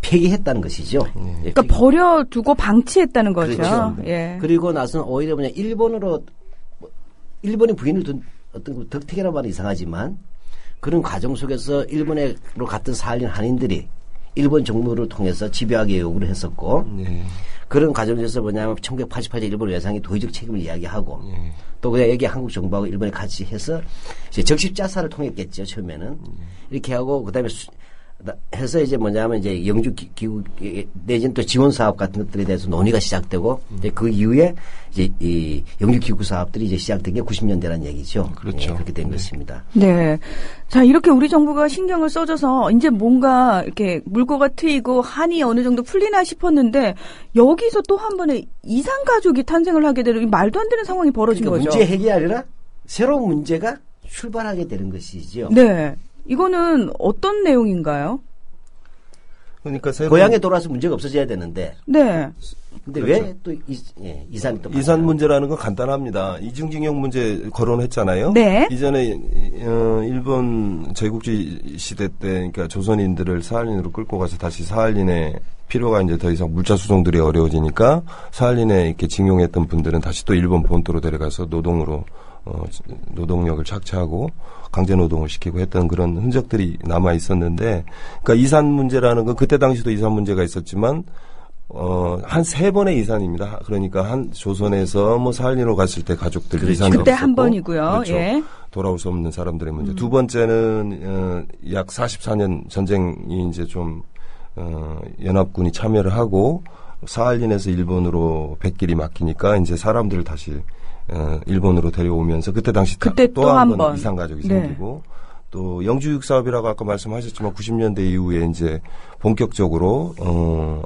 폐기했다는 것이죠. 그러니까 버려두고 방치했다는 거죠. 그렇죠. 예. 그리고 나서는 오히려 뭐냐 일본의 부인을 둔 어떤 덕택이라는 말은 이상하지만 그런 과정 속에서 일본으로 갔던 사할린 한인들이 일본 정부를 통해서 집요하게 요구를 했었고 네. 그런 과정에서 뭐냐면 1988년 일본 외상이 도의적 책임을 이야기하고 또 그냥 여기 한국 정부하고 일본이 같이 해서 이제 적십자사를 통했겠죠 처음에는 이렇게 하고 그다음에 해서 이제 뭐냐면 이제 영주 기국 내지는 또 지원 사업 같은 것들에 대해서 논의가 시작되고 이제 그 이후에 이제 이 영주 기국 사업들이 이제 시작된 게 90년대라는 얘기죠. 그렇죠. 예, 그렇게 된 것입니다. 네. 자, 이렇게 우리 정부가 신경을 써줘서 이제 뭔가 이렇게 물꼬가 트이고 한이 어느 정도 풀리나 싶었는데 여기서 또 한 번의 이산 가족이 탄생을 하게 되는 말도 안 되는 상황이 벌어진 그러니까 거죠. 문제 해결이 아니라 새로운 문제가 출발하게 되는 것이죠. 네. 이거는 어떤 내용인가요? 그러니까 고향에 돌아와서 문제가 없어져야 되는데. 네. 근데 그렇죠. 왜 또 이산이 또 이산 문제라는 건 간단합니다. 이중징용 문제 거론했잖아요. 네. 이전에 일본 제국주의 시대 때 그러니까 조선인들을 사할린으로 끌고 가서 다시 사할린에 필요가 이제 더 이상 물자 수송들이 어려워지니까 사할린에 이렇게 징용했던 분들은 다시 또 일본 본토로 데려가서 노동력을 착취하고 강제 노동을 시키고 했던 그런 흔적들이 남아 있었는데, 그러니까 이산 문제라는 건 그때 당시도 이산 문제가 있었지만 한 3번의 이산입니다. 그러니까 한 조선에서 뭐 사할린으로 갔을 때 가족들 그렇죠. 이산이 그때 없었고, 한 번이고요. 그렇죠. 예. 돌아올 수 없는 사람들의 문제. 두 번째는 약 44년 전쟁이 이제 좀 연합군이 참여를 하고 사할린에서 일본으로 백길이 막히니까 이제 사람들을 다시 일본으로 데려오면서 그때 당시 또 한 번 이산 가족이 생기고 또 영주육 사업이라고 아까 말씀하셨지만 90년대 이후에 이제 본격적으로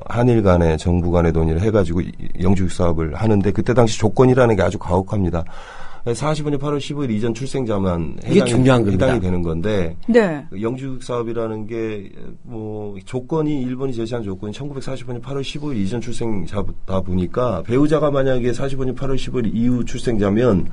한일 간의 정부 간의 논의를 해가지고 영주육 사업을 하는데 그때 당시 조건이라는 게 아주 가혹합니다. 45년 8월 15일 이전 출생자만 해당이 되는 건데 네. 영주육 사업이라는 게 뭐 조건이 일본이 제시한 조건이 1945년 8월 15일 이전 출생자다 보니까 배우자가 만약에 45년 8월 15일 이후 출생자면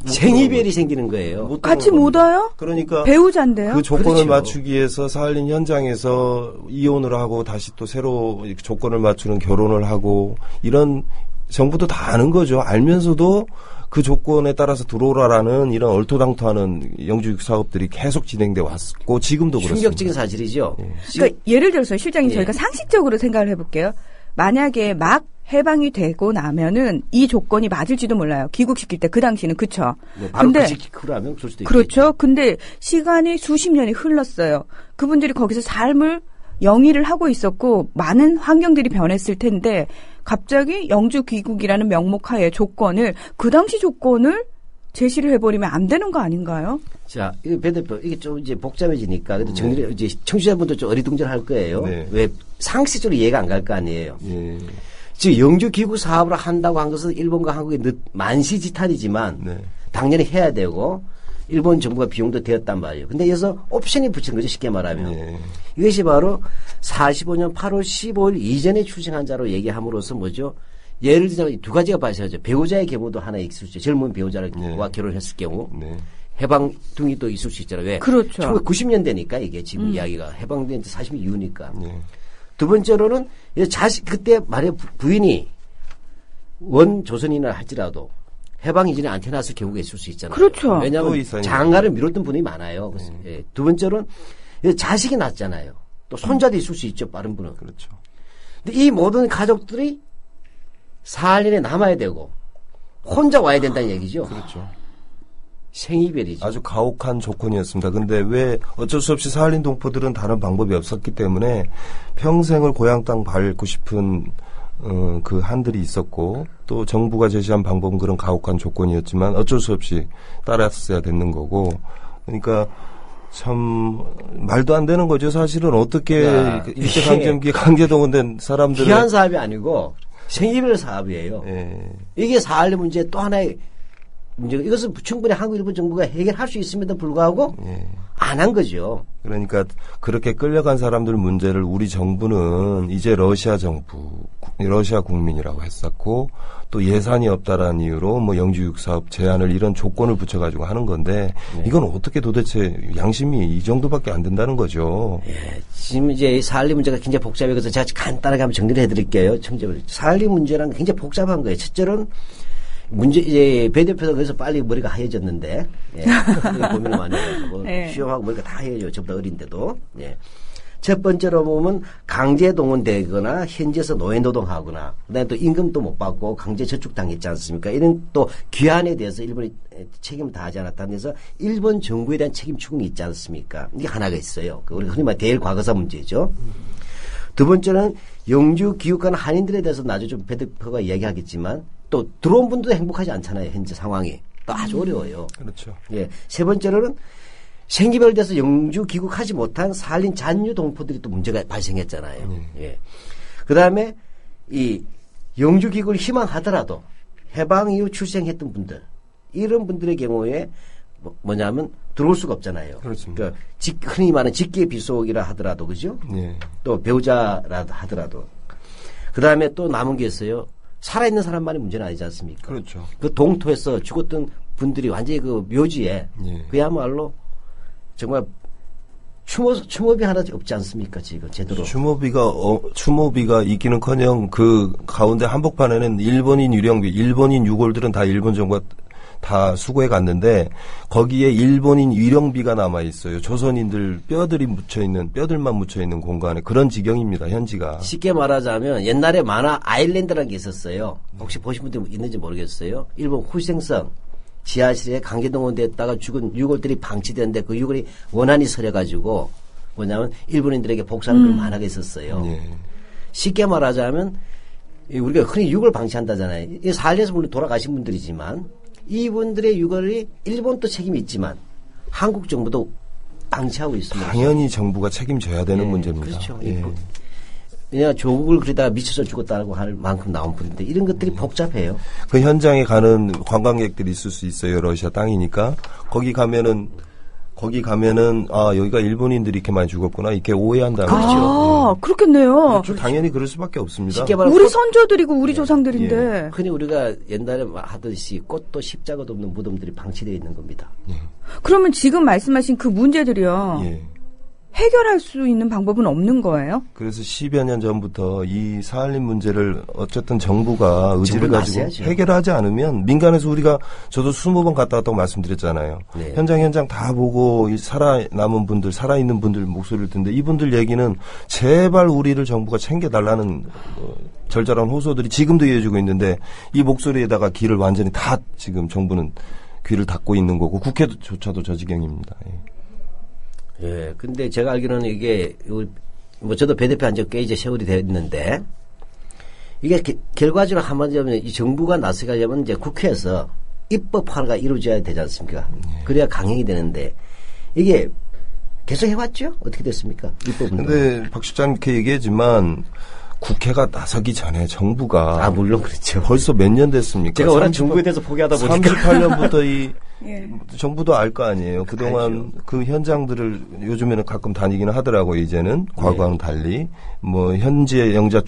생이별이 생기는 거예요. 같이 못 와요? 그러니까 배우자인데요. 그 조건을 그렇죠. 맞추기 위해서 사할린 현장에서 이혼을 하고 다시 또 새로 조건을 맞추는 결혼을 하고 이런 정부도 다 아는 거죠. 알면서도 그 조건에 따라서 들어오라라는 이런 얼토당토하는 영주육 사업들이 계속 진행돼 왔고 지금도 그렇습니다. 충격적인 사실이죠. 그러니까 예를 들어서 실장님 저희가 상식적으로 생각을 해볼게요. 만약에 막 해방이 되고 나면은 이 조건이 맞을지도 몰라요. 귀국시킬 때 그 당시는 그쵸. 바로 근데 그러면 그럴 수도 있겠죠. 그렇죠. 근데 시간이 수십 년이 흘렀어요. 그분들이 거기서 삶을 영위를 하고 있었고 많은 환경들이 변했을 텐데 갑자기 영주 귀국이라는 명목하에 조건을 그 당시 조건을 제시를 해버리면 안 되는 거 아닌가요? 자, 배 대표 이게 좀 이제 복잡해지니까 그래도 정리를 이제 청취자분들 좀 어리둥절할 거예요. 네. 왜 상식적으로 이해가 안 갈 거 아니에요. 예. 즉 영주 귀국 사업을 한다고 한 것은 일본과 한국의 만시지탄이지만 네. 당연히 해야 되고 일본 정부가 비용도 되었단 말이에요. 근데 여기서 옵션이 붙인 거죠. 쉽게 말하면. 예. 이것이 바로 45년 8월 15일 이전에 출생한 자로 얘기함으로써 뭐죠? 예를 들자면 두 가지가 발생하죠. 배우자의 경우도 하나 있을 수 있죠. 젊은 배우자와 결혼했을 경우. 네. 해방둥이 또 있을 수 있잖아요. 왜? 그렇죠. 1990년대니까 이게 지금 이야기가 해방된 지 40년 이후니까. 네. 두 번째로는 그때 만약 부인이 원 조선인을 할지라도 해방 이전에 안 태어났을 경우가 있을 수 있잖아요. 그렇죠. 왜냐하면 장가를 미뤘던 분이 많아요. 예. 두 번째로는 자식이 낳잖아요. 또 손자도 있을 수 있죠. 빠른 분은. 그렇죠. 근데 이 모든 가족들이 사할린에 남아야 되고 혼자 와야 된다는 얘기죠. 그렇죠. 생이별이죠. 아주 가혹한 조건이었습니다. 근데 왜 어쩔 수 없이 사할린 동포들은 다른 방법이 없었기 때문에 평생을 고향 땅 밟고 싶은 그 한들이 있었고 또 정부가 제시한 방법은 그런 가혹한 조건이었지만 어쩔 수 없이 따랐어야 됐는 거고 그러니까 참 말도 안 되는 거죠. 사실은 어떻게 야, 일제강점기에 강제동원된 사람들을 기한 사업이 아니고 생이별 사업이에요. 예. 이게 사할리 문제의 또 하나의 문제가 이것은 충분히 한국 일본 정부가 해결할 수 있음에도 불구하고 예. 안 한 거죠. 그러니까 그렇게 끌려간 사람들 문제를 우리 정부는 이제 러시아 정부, 러시아 국민이라고 했었고 또 예산이 없다라는 이유로 뭐 영주육 사업 제한을 이런 조건을 붙여가지고 하는 건데 이건 어떻게 도대체 양심이 이 정도밖에 안 된다는 거죠. 예, 지금 이제 사할리 문제가 굉장히 복잡해요. 그래서 제가 간단하게 한번 정리를 해드릴게요. 청취자분, 사할리 문제랑 굉장히 복잡한 거예요. 첫째는 문제 이제 배 대표가 그래서 빨리 머리가 하얘졌는데 고민을 많이 하고 네. 수영하고 머리가 다 하얘요. 저보다 어린데도. 예. 첫 번째로 보면 강제 동원되거나 현지에서 노예 노동하거나 그다음에 또 임금도 못 받고 강제 저축당했지 않습니까? 이런 또 귀환에 대해서 일본이 책임을 다하지 않았다면서 일본 정부에 대한 책임 추궁이 있지 않습니까? 이게 하나가 있어요. 우리 흔히 말 대일 과거사 문제죠. 두 번째는 영주 귀국하는 한인들에 대해서 나중에 좀 배 대표가 이야기하겠지만 또 들어온 분들도 행복하지 않잖아요. 현재 상황이. 또 아주 어려워요. 그렇죠. 예. 세 번째로는 생기별에 대해서 영주 귀국하지 못한 사할린 잔류 동포들이 또 문제가 발생했잖아요. 예. 그 다음에 이 영주 귀국을 희망하더라도 해방 이후 출생했던 분들, 이런 분들의 경우에 뭐냐면 들어올 수가 없잖아요. 그렇습니다. 그러니까 흔히 말하는 직계 비속이라 하더라도, 그죠? 예. 또 배우자라 하더라도. 그 다음에 또 남은 게 있어요. 살아있는 사람만이 문제는 아니지 않습니까? 그렇죠. 그 동토에서 죽었던 분들이 완전히 그 묘지에 예. 그야말로 정말 추모비 하나 없지 않습니까? 지금 제대로. 추모비가 있기는커녕 그 가운데 한복판에는 일본인 유령비, 일본인 유골들은 다 일본 정부가 다 수거해 갔는데 거기에 일본인 유령비가 남아 있어요. 조선인들 뼈들만 묻혀 있는 공간에 그런 지경입니다. 현지가. 쉽게 말하자면 옛날에 만화 아일랜드라는 게 있었어요. 혹시 보신 분들 있는지 모르겠어요. 일본 후생성 지하실에 강제동원됐다가 죽은 유골들이 방치되는데 그 유골이 원한이 서려가지고 뭐냐면 일본인들에게 복사하는 그런 만화가 있었어요. 예. 쉽게 말하자면 우리가 흔히 유골 방치한다잖아요. 이 사할리에서 물론 돌아가신 분들이지만 이분들의 유골이 일본도 책임이 있지만 한국 정부도 방치하고 있습니다. 당연히 정부가 책임져야 되는 예, 문제입니다. 그렇죠. 예. 왜냐하면 조국을 그러다가 미쳐서 죽었다고 할 만큼 나온 분인데 이런 것들이 복잡해요. 그 현장에 가는 관광객들이 있을 수 있어요. 러시아 땅이니까. 거기 가면은 여기가 일본인들이 이렇게 많이 죽었구나 이렇게 오해한다는 거죠. 아, 그렇겠네요. 그렇죠. 당연히 그럴 수밖에 없습니다. 쉽게 말하면 우리 선조들이고 우리 조상들인데. 예. 흔히 우리가 옛날에 하듯이 꽃도 십자가도 없는 무덤들이 방치되어 있는 겁니다. 그러면 지금 말씀하신 그 문제들이요. 예. 해결할 수 있는 방법은 없는 거예요? 그래서 10여 년 전부터 이 사할린 문제를 어쨌든 정부가 의지를 가지고 나서야죠. 해결하지 않으면 민간에서 저도 20번 갔다 왔다고 말씀드렸잖아요. 네. 현장 다 보고 이 살아남은 분들, 살아있는 분들 목소리를 듣는데 이분들 얘기는 제발 우리를 정부가 챙겨달라는 절절한 호소들이 지금도 이어지고 있는데 이 목소리에다가 귀를 완전히 다 지금 정부는 귀를 닫고 있는 거고 국회조차도 저 지경입니다. 예. 예, 근데 제가 알기로는 이게, 저도 배 대표 한 지 꽤 이제 세월이 됐는데, 이게 결과적으로 한마디로 하면 이 정부가 나서게 하려면 이제 국회에서 입법화가 이루어져야 되지 않습니까? 그래야 강행이 되는데, 이게 계속 해왔죠? 어떻게 됐습니까? 입법은. 근데 박 실장 이렇게 얘기했지만, 국회가 나서기 전에 정부가. 물론 그렇죠. 벌써 몇 년 됐습니까? 제가 워낙 정부에 대해서 포기하다 보니까. 38년부터 예. 정부도 알 거 아니에요. 그동안 그 현장들을 요즘에는 가끔 다니기는 하더라고요. 이제는 과거와는 달리 뭐 현지의 영사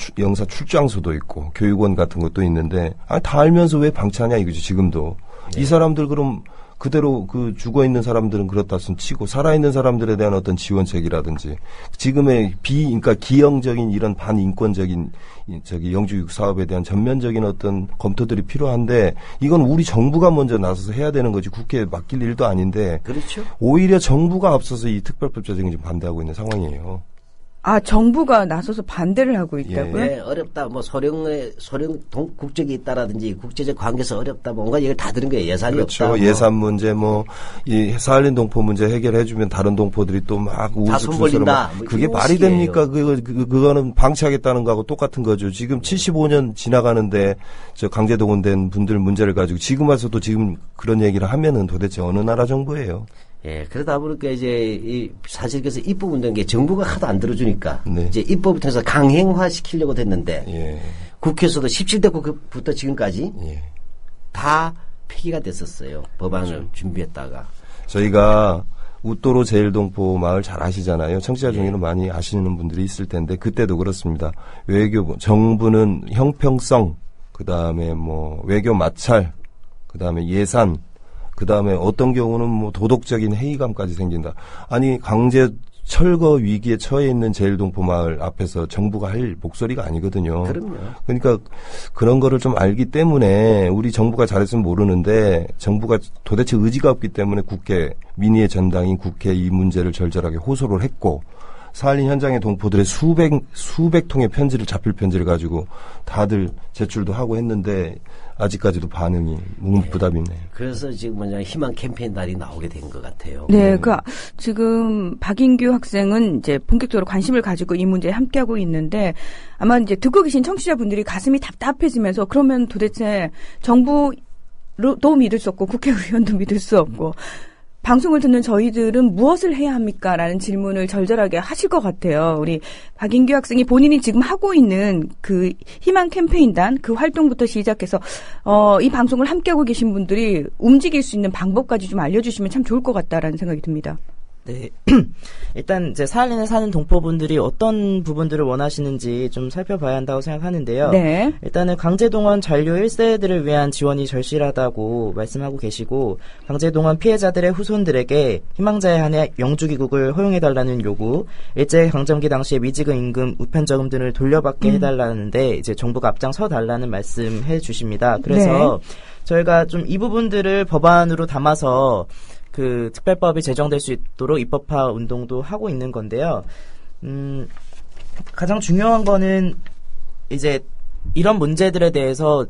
출장소도 있고 교육원 같은 것도 있는데 다 알면서 왜 방치하냐 이거죠. 지금도 이 사람들 그럼 그대로 그 죽어 있는 사람들은 그렇다 손 치고 살아 있는 사람들에 대한 어떤 지원책이라든지 지금의 그러니까 기형적인 이런 반인권적인 영주육 사업에 대한 전면적인 어떤 검토들이 필요한데 이건 우리 정부가 먼저 나서서 해야 되는 거지 국회에 맡길 일도 아닌데 그렇죠. 오히려 정부가 앞서서 이 특별법 제정에 지금 반대하고 있는 상황이에요. 아, 정부가 나서서 반대를 하고 있다고요? 네, 어렵다. 뭐 소령 국적이 있다라든지 국제적 관계에서 어렵다. 뭔가 얘기를 다 들은 거예요. 예산이 그렇죠. 없다. 예산 문제 이 사할린 동포 문제 해결해주면 다른 동포들이 또 막 손 벌린다. 그게 말이 됩니까? 그거는 방치하겠다는 거하고 똑같은 거죠. 지금 75년 지나가는데 강제동원된 분들 문제를 가지고 지금 와서도 지금 그런 얘기를 하면은 도대체 어느 나라 정부예요? 예, 그러다 보니까 이제 사실 그래서 입법운동 게 정부가 하도 안 들어주니까 네. 이제 입법을 통해서 강행화 시키려고 됐는데 예. 국회에서도 17대 국회부터 지금까지 예. 다 폐기가 됐었어요. 법안을 준비했다가. 저희가 웃도로 제일동포 마을 잘 아시잖아요. 청취자 중에는 많이 아시는 분들이 있을 텐데 그때도 그렇습니다. 외교부, 정부는 형평성, 그 다음에 뭐 외교 마찰, 그 다음에 예산, 그 다음에 어떤 경우는 뭐 도덕적인 회의감까지 생긴다. 아니 강제 철거 위기에 처해 있는 제일동포 마을 앞에서 정부가 할 목소리가 아니거든요. 그럼요. 그러니까 그런 거를 좀 알기 때문에 우리 정부가 잘했으면 모르는데 정부가 도대체 의지가 없기 때문에 국회, 민의의 전당인 국회에 이 문제를 절절하게 호소를 했고 사할린 현장의 동포들의 수백 통의 편지를 자필 편지를 가지고 다들 제출도 하고 했는데 아직까지도 반응이 묵묵부답이네요. 그래서 지금 뭐냐 희망 캠페인 날이 나오게 된 것 같아요. 네, 지금 박인규 학생은 이제 본격적으로 관심을 가지고 이 문제에 함께하고 있는데 아마 이제 듣고 계신 청취자분들이 가슴이 답답해지면서 그러면 도대체 정부도 믿을 수 없고 국회의원도 믿을 수 없고 방송을 듣는 저희들은 무엇을 해야 합니까? 라는 질문을 절절하게 하실 것 같아요. 우리 박인규 학생이 본인이 지금 하고 있는 그 희망 캠페인단 그 활동부터 시작해서 이 방송을 함께하고 계신 분들이 움직일 수 있는 방법까지 좀 알려주시면 참 좋을 것 같다라는 생각이 듭니다. 네. 일단 이제 사할린에 사는 동포분들이 어떤 부분들을 원하시는지 좀 살펴봐야 한다고 생각하는데요. 네. 일단은 강제동원 잔류 1세들을 위한 지원이 절실하다고 말씀하고 계시고 강제동원 피해자들의 후손들에게 희망자에 한해 영주귀국을 허용해달라는 요구, 일제강점기 당시에 미지급 임금, 우편저금 등을 돌려받게 해달라는데 이제 정부가 앞장서 달라는 말씀해 주십니다. 그래서 저희가 좀 이 부분들을 법안으로 담아서 그 특별법이 제정될 수 있도록 입법화 운동도 하고 있는 건데요. 가장 중요한 거는 이제 이런 문제들에 대해서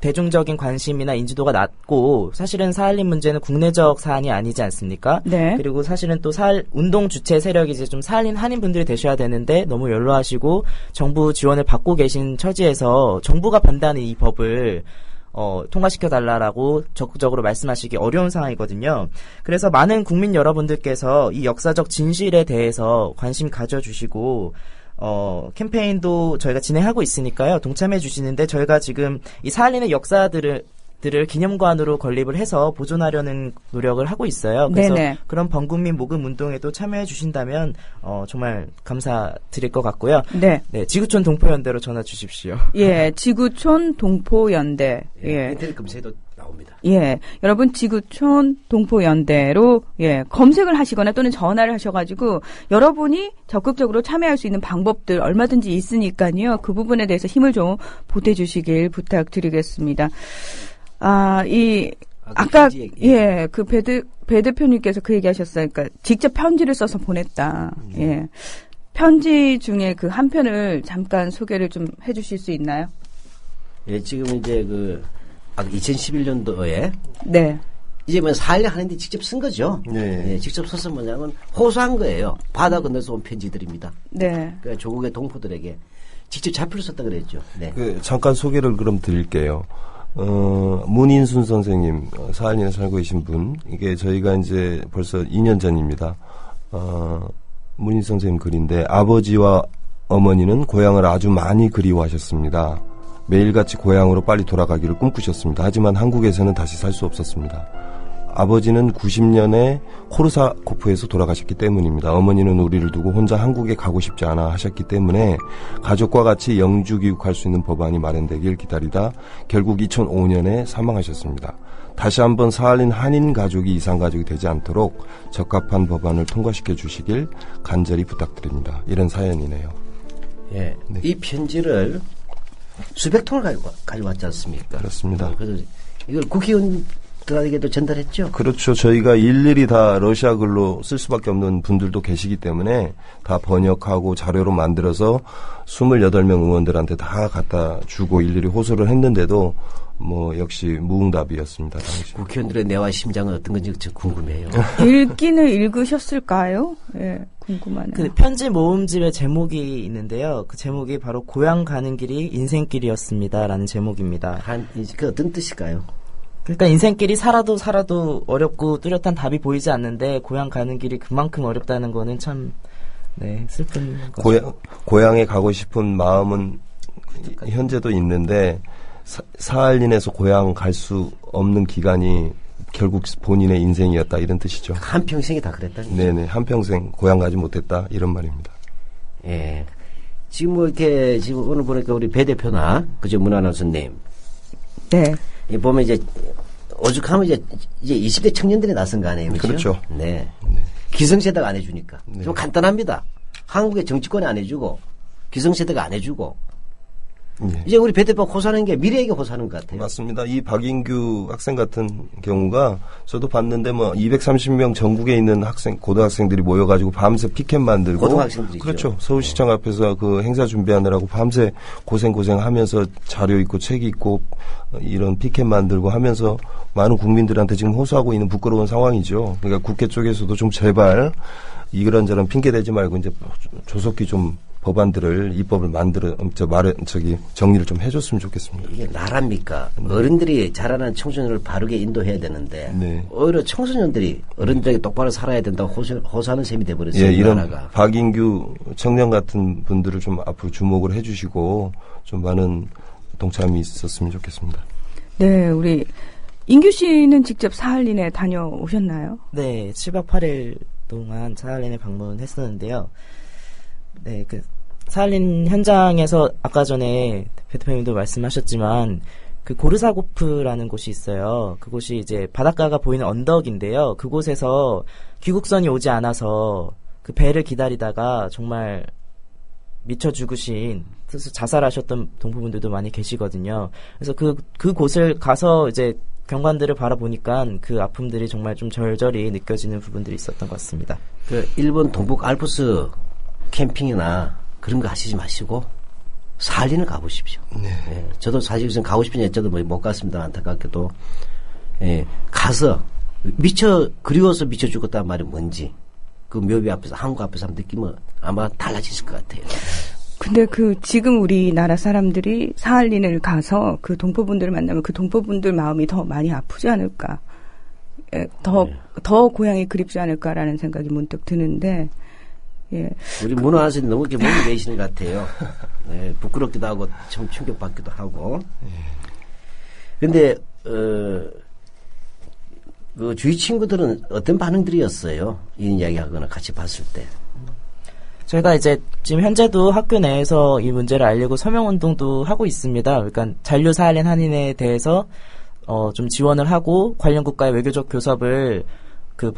대중적인 관심이나 인지도가 낮고 사실은 사할린 문제는 국내적 사안이 아니지 않습니까? 네. 그리고 사실은 또 운동 주체 세력이 이제 좀 사할린 한인분들이 되셔야 되는데 너무 연로하시고 정부 지원을 받고 계신 처지에서 정부가 반대하는 이 법을 통과시켜달라고 적극적으로 말씀하시기 어려운 상황이거든요. 그래서 많은 국민 여러분들께서 이 역사적 진실에 대해서 관심 가져주시고, 캠페인도 저희가 진행하고 있으니까요. 동참해 주시는데 저희가 지금 이 사할린의 역사들을 기념관으로 건립을 해서 보존하려는 노력을 하고 있어요. 그래서 네네. 그런 범국민 모금 운동에도 참여해 주신다면 정말 감사드릴 것 같고요. 네. 네, 지구촌 동포연대로 전화 주십시오. 예, 지구촌 동포연대. 예. 인터넷 검색에도 나옵니다. 예, 여러분 지구촌 동포연대로 검색을 하시거나 또는 전화를 하셔가지고 여러분이 적극적으로 참여할 수 있는 방법들 얼마든지 있으니까요. 그 부분에 대해서 힘을 좀 보태주시길 부탁드리겠습니다. 아까 그 배 대표님께서 그 얘기하셨어요. 그러니까 직접 편지를 써서 보냈다. 예, 편지 중에 그 한 편을 잠깐 소개를 좀 해주실 수 있나요? 예, 지금 이제 2011년도에 네. 이제 뭐 사할린 하는데 직접 쓴 거죠. 네. 예, 직접 써서 뭐냐면 호소한 거예요. 바다 건너서 온 편지들입니다. 네. 그러니까 조국의 동포들에게 직접 자필로 썼다 그랬죠. 네. 잠깐 소개를 그럼 드릴게요. 문인순 선생님, 사할린에 살고 계신 분, 이게 저희가 이제 벌써 2년 전입니다. 문인순 선생님 글인데, 아버지와 어머니는 고향을 아주 많이 그리워하셨습니다. 매일같이 고향으로 빨리 돌아가기를 꿈꾸셨습니다. 하지만 한국에서는 다시 살 수 없었습니다. 아버지는 90년에 코르사코프에서 돌아가셨기 때문입니다. 어머니는 우리를 두고 혼자 한국에 가고 싶지 않아 하셨기 때문에 가족과 같이 영주 귀국할 수 있는 법안이 마련되길 기다리다 결국 2005년에 사망하셨습니다. 다시 한번 사할린 한인 가족이 이상 가족이 되지 않도록 적합한 법안을 통과시켜 주시길 간절히 부탁드립니다. 이런 사연이네요. 예, 네. 이 편지를 수백 통을 가져왔지 않습니까? 그렇습니다. 그래서 이걸 국회의원들에게도 전달했죠. 그렇죠. 저희가 일일이 다 러시아 글로 쓸 수밖에 없는 분들도 계시기 때문에 다 번역하고 자료로 만들어서 28명 의원들한테 다 갖다 주고 일일이 호소를 했는데도 뭐 역시 무응답이었습니다. 당시. 국회의원들의 뇌와 심장은 어떤 건지 궁금해요. 읽기는 읽으셨을까요? 예, 궁금하네요. 그 편지 모음집의 제목이 있는데요. 그 제목이 바로 고향 가는 길이 인생길이었습니다라는 제목입니다. 그 어떤 뜻일까요? 그러니까 인생길이 살아도 어렵고 뚜렷한 답이 보이지 않는데 고향 가는 길이 그만큼 어렵다는 거는 참 네, 슬픈 거죠. 고향에 가고 싶은 마음은 현재도 있는데 사할린에서 고향 갈 수 없는 기간이 결국 본인의 인생이었다 이런 뜻이죠. 한평생이 다 그랬다는 거죠. 네네. 한평생 고향 가지 못했다 이런 말입니다. 예. 지금 뭐 이렇게 지금 오늘 보니까 우리 배 대표나 그죠 문화나선님. 네. 보면 이제 오죽하면 이제 20대 청년들이 나선 거 아니에요, 그렇죠? 네. 기성세대가 안 해주니까 네. 좀 간단합니다. 한국의 정치권이 안 해주고 기성세대가 안 해주고 예. 이제 우리 배 대표가 호소하는 게 미래에게 호소하는 것 같아요. 맞습니다. 이 박인규 학생 같은 경우가 저도 봤는데 뭐 230명 전국에 있는 고등학생들이 모여가지고 밤새 피켓 만들고 고등학생들이죠. 그렇죠. 서울시청 앞에서 그 행사 준비하느라고 밤새 고생하면서 자료 있고 책이 있고 이런 피켓 만들고 하면서 많은 국민들한테 지금 호소하고 있는 부끄러운 상황이죠. 그러니까 국회 쪽에서도 좀 제발 이런저런 핑계 대지 말고 이제 조속히 좀 법안들을 입법을 정리를 좀 해줬으면 좋겠습니다. 이게 나랍니까? 어른들이 자라난 청소년을 바르게 인도해야 되는데 네. 오히려 청소년들이 어른들에게 똑바로 살아야 된다고 호소하는 셈이 돼버렸어요. 예, 이런 나라가. 박인규 청년 같은 분들을 좀 앞으로 주목을 해주시고 좀 많은 동참이 있었으면 좋겠습니다. 네, 우리 인규 씨는 직접 사할린에 다녀오셨나요? 네, 7박 8일 동안 사할린에 방문했었는데요. 네, 그 사할린 현장에서 아까 전에 대표님도 말씀하셨지만 그 고르사고프라는 곳이 있어요. 그곳이 이제 바닷가가 보이는 언덕인데요. 그곳에서 귀국선이 오지 않아서 그 배를 기다리다가 정말 미쳐 죽으신, 스스로 자살하셨던 동포분들도 많이 계시거든요. 그래서 그곳을 가서 이제 경관들을 바라보니까 그 아픔들이 정말 좀 절절히 느껴지는 부분들이 있었던 것 같습니다. 그 일본 동북 알프스 캠핑이나 그런 거 하시지 마시고 사할린을 가보십시오. 네. 예, 저도 사실 지금 가고 싶은 저도 뭐 못 갔습니다. 안타깝게도. 예, 가서 그리워서 미쳐 죽었다는 말이 뭔지 그 묘비 앞에서 한국 앞에서 한번 느끼면 아마 달라지실 것 같아요. 근데 지금 우리나라 사람들이 사할린을 가서 그 동포분들을 만나면 그 동포분들 마음이 더 많이 아프지 않을까. 더 고향이 그립지 않을까라는 생각이 문득 드는데, 예. 우리 문화선생님 너무 이렇게 몸이 내시는 것 같아요. 네, 부끄럽기도 하고, 참 충격받기도 하고. 근데, 그 주위 친구들은 어떤 반응들이었어요? 이 이야기 하거나 같이 봤을 때. 저희가 이제 지금 현재도 학교 내에서 이 문제를 알리고 서명운동도 하고 있습니다. 그러니까 잔류 사할린 한인에 대해서 좀 지원을 하고 관련 국가의 외교적 교섭을 그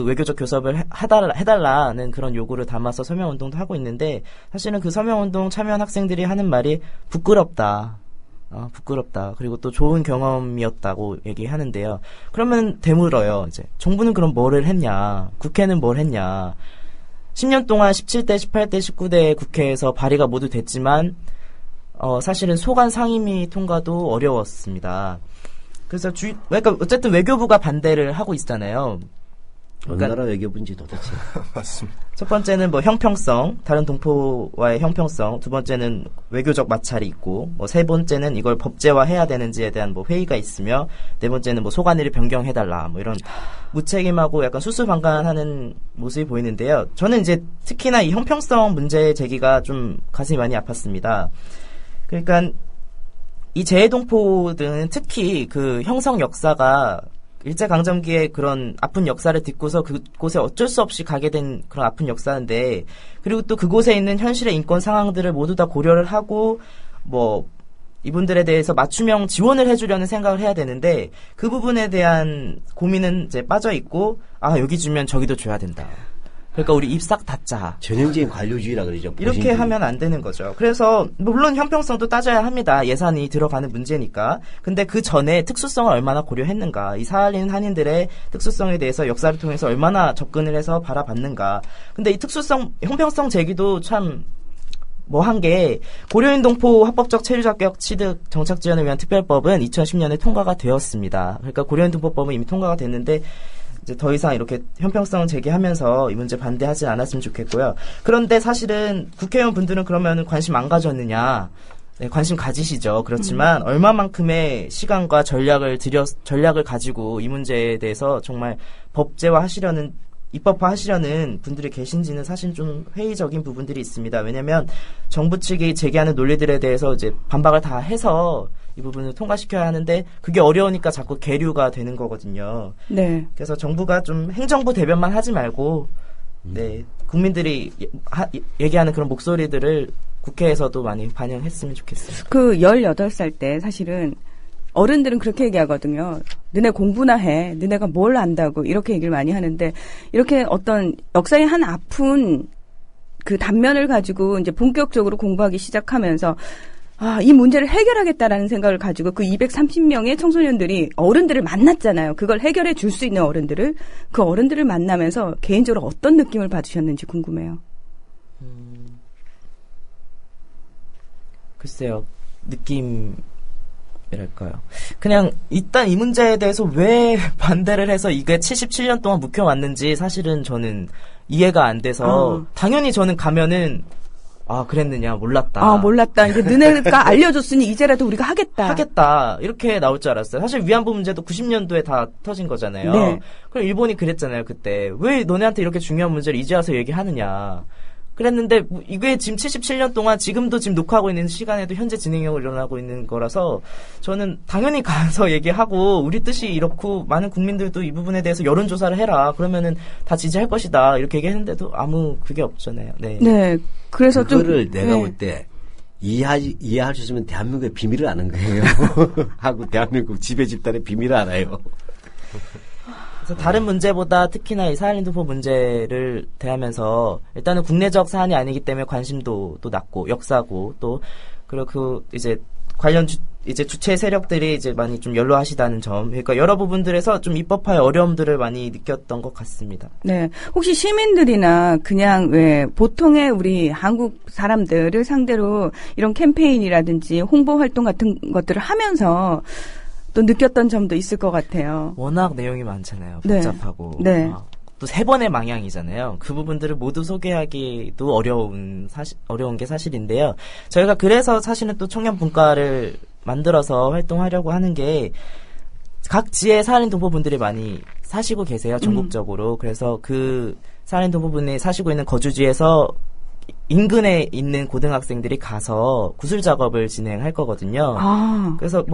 외교적 교섭을 해달라는 그런 요구를 담아서 서명운동도 하고 있는데 사실은 그 서명운동 참여한 학생들이 하는 말이 부끄럽다. 부끄럽다. 그리고 또 좋은 경험이었다고 얘기하는데요. 그러면 되물어요. 이제 정부는 그럼 뭐를 했냐? 국회는 뭘 했냐? 10년 동안 17대, 18대, 19대 국회에서 발의가 모두 됐지만 사실은 소관 상임위 통과도 어려웠습니다. 그래서 그러니까 어쨌든 외교부가 반대를 하고 있잖아요. 어느 나라 외교부인지 도대체. 맞습니다. 첫 번째는 뭐 형평성, 다른 동포와의 형평성, 두 번째는 외교적 마찰이 있고, 세 번째는 이걸 법제화해야 되는지에 대한 회의가 있으며, 네 번째는 소관위를 변경해달라, 이런 무책임하고 약간 수수방관하는 모습이 보이는데요. 저는 이제 특히나 이 형평성 문제 제기가 좀 가슴이 많이 아팠습니다. 그러니까 이 재해동포들은 특히 그 형성 역사가 일제강점기의 그런 아픈 역사를 딛고서 그곳에 어쩔 수 없이 가게 된 그런 아픈 역사인데, 그리고 또 그곳에 있는 현실의 인권 상황들을 모두 다 고려를 하고 이분들에 대해서 맞춤형 지원을 해주려는 생각을 해야 되는데, 그 부분에 대한 고민은 이제 빠져 있고, 여기 주면 저기도 줘야 된다. 그러니까 우리 입 싹 닫자. 전형적인 관료주의라 그러죠. 이렇게 보신주의. 하면 안 되는 거죠. 그래서 물론 형평성도 따져야 합니다. 예산이 들어가는 문제니까. 근데 그 전에 특수성을 얼마나 고려했는가. 이 사할린 한인들의 특수성에 대해서 역사를 통해서 얼마나 접근을 해서 바라봤는가. 근데 이 형평성 제기도 참 한 게 고려인 동포 합법적 체류 자격 취득 정착 지원을 위한 특별법은 2010년에 통과가 되었습니다. 그러니까 고려인 동포법은 이미 통과가 됐는데 이제 더 이상 이렇게 형평성을 제기하면서 이 문제 반대하지 않았으면 좋겠고요. 그런데 사실은 국회의원 분들은 그러면 관심 안 가졌느냐? 네, 관심 가지시죠. 그렇지만 얼마만큼의 시간과 전략을 가지고 이 문제에 대해서 정말 입법화 하시려는 분들이 계신지는 사실 좀 회의적인 부분들이 있습니다. 왜냐면 정부 측이 제기하는 논리들에 대해서 이제 반박을 다 해서 이 부분을 통과시켜야 하는데 그게 어려우니까 자꾸 계류가 되는 거거든요. 네. 그래서 정부가 좀 행정부 대변만 하지 말고 네, 국민들이 얘기하는 그런 목소리들을 국회에서도 많이 반영했으면 좋겠어요. 그 18살 때 사실은 어른들은 그렇게 얘기하거든요. 너네 공부나 해. 너네가 뭘 안다고 이렇게 얘기를 많이 하는데 이렇게 어떤 역사의 한 아픈 그 단면을 가지고 이제 본격적으로 공부하기 시작하면서 이 문제를 해결하겠다라는 생각을 가지고 그 230명의 청소년들이 어른들을 만났잖아요. 그걸 해결해 줄 수 있는 어른들을 그 어른들을 만나면서 개인적으로 어떤 느낌을 받으셨는지 궁금해요. 글쎄요. 느낌이랄까요. 그냥 일단 이 문제에 대해서 왜 반대를 해서 이게 77년 동안 묵혀왔는지 사실은 저는 이해가 안 돼서 당연히 저는 가면은 그랬느냐 몰랐다. 몰랐다. 이제 너네가 알려줬으니 이제라도 우리가 하겠다. 이렇게 나올 줄 알았어요. 사실 위안부 문제도 90년도에 다 터진 거잖아요. 네. 그럼 일본이 그랬잖아요. 그때 왜 너네한테 이렇게 중요한 문제를 이제 와서 얘기하느냐. 그랬는데 이게 지금 77년 동안 지금도 지금 녹화하고 있는 시간에도 현재 진행형으로 일어나고 있는 거라서 저는 당연히 가서 얘기하고 우리 뜻이 이렇고 많은 국민들도 이 부분에 대해서 여론조사를 해라. 그러면은 다 지지할 것이다. 이렇게 얘기했는데도 아무 그게 없잖아요. 네. 네. 그래서 그거를 내가 볼 때 이해할 수 있으면 대한민국의 비밀을 아는 거예요. 하고 대한민국 지배집단의 비밀을 알아요. 그래서 다른 문제보다 특히나 이 4.16 동포 문제를 대하면서 일단은 국내적 사안이 아니기 때문에 관심도 또 낮고 역사고 또 그리고 이제 관련 주체 세력들이 이제 많이 좀 연로하시다는 점, 그러니까 여러 부분들에서 좀 입법화의 어려움들을 많이 느꼈던 것 같습니다. 네, 혹시 시민들이나 그냥 보통의 우리 한국 사람들을 상대로 이런 캠페인이라든지 홍보 활동 같은 것들을 하면서 또 느꼈던 점도 있을 것 같아요. 워낙 내용이 많잖아요. 복잡하고. 네. 또 3번의 망향이잖아요. 그 부분들을 모두 소개하기도 어려운 게 사실인데요. 저희가 그래서 사실은 또 청년 분과를 만들어서 활동하려고 하는 게 각 지에 4.16 동포분들이 많이 사시고 계세요. 전국적으로. 그래서 그 4.16 동포분이 사시고 있는 거주지에서 인근에 있는 고등학생들이 가서 구술 작업을 진행할 거거든요. 그래서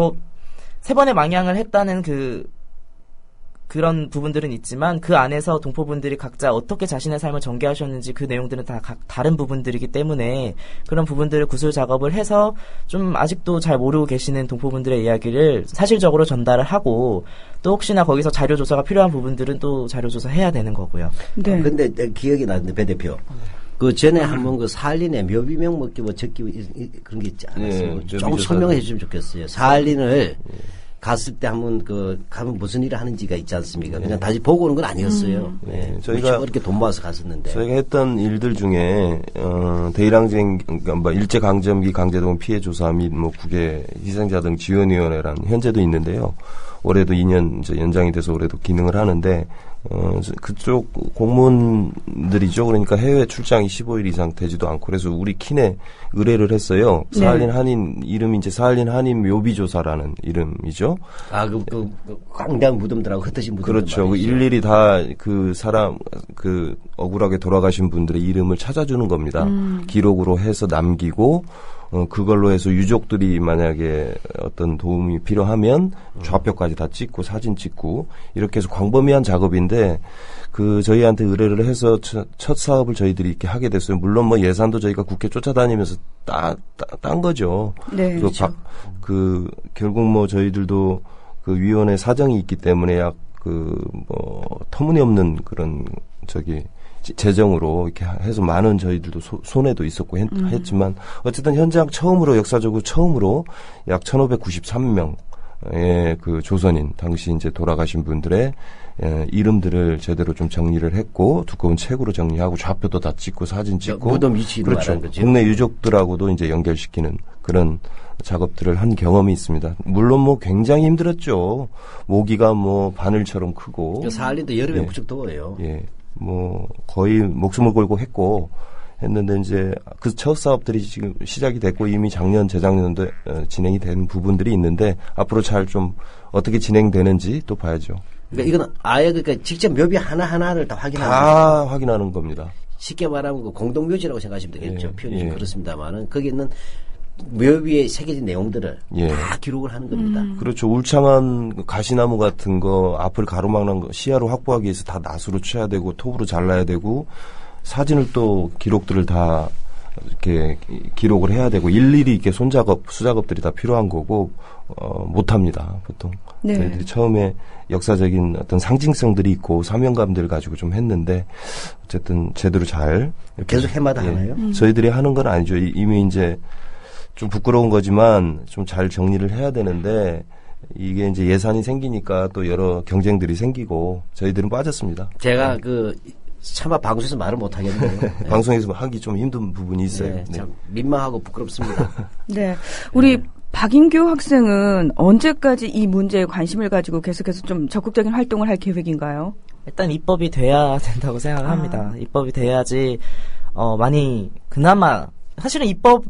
3번의 망향을 했다는 그런 부분들은 있지만 그 안에서 동포분들이 각자 어떻게 자신의 삶을 전개하셨는지 그 내용들은 다 각 다른 부분들이기 때문에 그런 부분들을 구술 작업을 해서 좀 아직도 잘 모르고 계시는 동포분들의 이야기를 사실적으로 전달을 하고 또 혹시나 거기서 자료조사가 필요한 부분들은 또 자료조사 해야 되는 거고요. 네. 근데 기억이 나는데 배 대표. 그 전에 한번 그 사할린에 묘비명 먹기 적기 그런 게 있지 않았어요? 네, 조금 설명해 주시면 좋겠어요. 사할린을 갔을 때 한번 가면 무슨 일을 하는지가 있지 않습니까? 그냥 다시 보고 오는 건 아니었어요. 네. 저희가 이렇게 돈 모아서 갔었는데. 저희가 했던 일들 중에 대일항쟁, 그러니까 일제 강점기 강제동원 피해 조사 및 국외 희생자 등 지원위원회라는 현재도 있는데요. 올해도 2년 이제 연장이 돼서 올해도 기능을 하는데 그쪽 공무원들이죠. 그러니까 해외 출장이 15일 이상 되지도 않고 그래서 우리 킨에 의뢰를 했어요. 네. 사할린 한인 이름이 이제 사할린 한인 묘비조사라는 이름이죠. 그 광대한 무덤들하고 흩어진 무덤들. 그렇죠. 그 일일이 다 그 사람 억울하게 돌아가신 분들의 이름을 찾아주는 겁니다. 기록으로 해서 남기고 그걸로 해서 유족들이 만약에 어떤 도움이 필요하면 좌표까지 다 찍고 사진 찍고 이렇게 해서 광범위한 작업인데 저희한테 의뢰를 해서 첫 사업을 저희들이 이렇게 하게 됐어요. 물론 예산도 저희가 국회 쫓아다니면서 딴 거죠. 네. 그렇죠. 결국 저희들도 그 위원회 사정이 있기 때문에 터무니없는 그런 재정으로 이렇게 해서 많은 저희들도 손해도 있었고 했지만 어쨌든 현장 역사적으로 처음으로 약 1593명의 그 조선인 당시 이제 돌아가신 분들의 이름들을 제대로 좀 정리를 했고 두꺼운 책으로 정리하고 좌표도 다 찍고 사진 찍고 무덤 위치도 그렇죠. 국내 유족들하고도 이제 연결시키는 그런 작업들을 한 경험이 있습니다. 물론 굉장히 힘들었죠. 모기가 바늘처럼 크고 사할린도 여름에 무척 더워요. 예. 거의 목숨을 걸고 했고, 했는데 이제 그 첫 사업들이 지금 시작이 됐고 이미 작년, 재작년도 진행이 된 부분들이 있는데 앞으로 잘 좀 어떻게 진행되는지 또 봐야죠. 그러니까 이건 아예 그러니까 직접 묘비 하나하나를 다 확인하는 다 확인하는 겁니다. 쉽게 말하면 그 공동묘지라고 생각하시면 되겠죠. 예, 표현이 좀 예. 그렇습니다만은 거기 있는 묘비에 새겨진 내용들을 예. 다 기록을 하는 겁니다. 그렇죠. 울창한 가시나무 같은 거 앞을 가로막는 거 시야로 확보하기 위해서 다 낫으로 쳐야 되고 톱으로 잘라야 되고 사진을 또 기록들을 다 이렇게 기록을 해야 되고 일일이 이렇게 수작업들이 다 필요한 거고 못합니다 보통. 네. 저희들이 처음에 역사적인 어떤 상징성들이 있고 사명감들을 가지고 좀 했는데 어쨌든 제대로 잘 계속 해마다 하나요? 저희들이 하는 건 아니죠. 이미 이제 좀 부끄러운 거지만 좀 잘 정리를 해야 되는데 이게 이제 예산이 생기니까 또 여러 경쟁들이 생기고 저희들은 빠졌습니다. 제가 차마 방송에서 말을 못 하겠네요. 네. 방송에서 하기 좀 힘든 부분이 있어요. 네, 네. 참 민망하고 부끄럽습니다. 네. 우리 박인규 학생은 언제까지 이 문제에 관심을 가지고 계속해서 좀 적극적인 활동을 할 계획인가요? 일단 입법이 돼야 된다고 생각을 합니다. 입법이 돼야지 많이 그나마 사실은 입법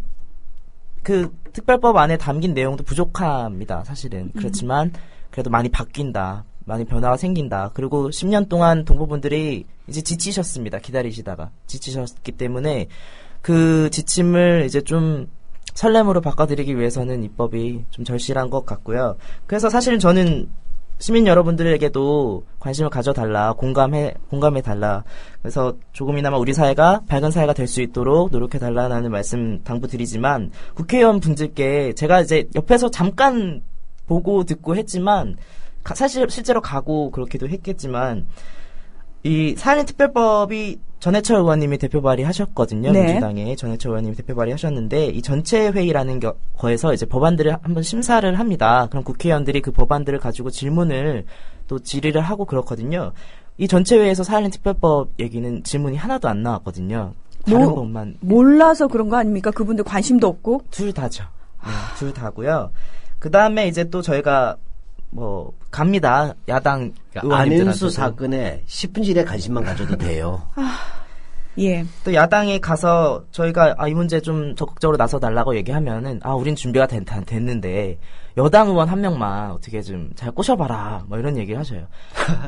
그 특별법 안에 담긴 내용도 부족합니다. 사실은 그렇지만 그래도 많이 바뀐다. 많이 변화가 생긴다. 그리고 10년 동안 동포분들이 이제 지치셨습니다. 기다리시다가 지치셨기 때문에 그 지침을 이제 좀 설렘으로 바꿔드리기 위해서는 입법이 좀 절실한 것 같고요. 그래서 사실은 저는 시민 여러분들에게도 관심을 가져달라, 공감해달라. 그래서 조금이나마 우리 사회가 밝은 사회가 될 수 있도록 노력해달라는 말씀 당부드리지만 국회의원 분들께 제가 이제 옆에서 잠깐 보고 듣고 했지만 사실 실제로 가고 그렇기도 했겠지만 이 사안의 특별법이 전해철 의원님이 대표 발의하셨거든요. 네. 민주당의 전해철 의원님이 대표 발의하셨는데 이 전체 회의라는 거에서 이제 법안들을 한번 심사를 합니다. 그럼 국회의원들이 그 법안들을 가지고 질문을 또 질의를 하고 그렇거든요. 이 전체 회의에서 사안의 특별법 얘기는 질문이 하나도 안 나왔거든요. 다른 것만 몰라서 그런 거 아닙니까? 그분들 관심도 없고? 둘 다죠. 네, 둘 다고요. 그 다음에 이제 또 저희가 갑니다. 야당 의원님들한테도. 안현수 사건에 10분 지에 관심만 가져도 돼요. 예. 또 야당에 가서 저희가 이 문제 좀 적극적으로 나서달라고 얘기하면은 우린 준비가 됐는데 여당 의원 한 명만 어떻게 좀 잘 꼬셔봐라 뭐 이런 얘기를 하셔요.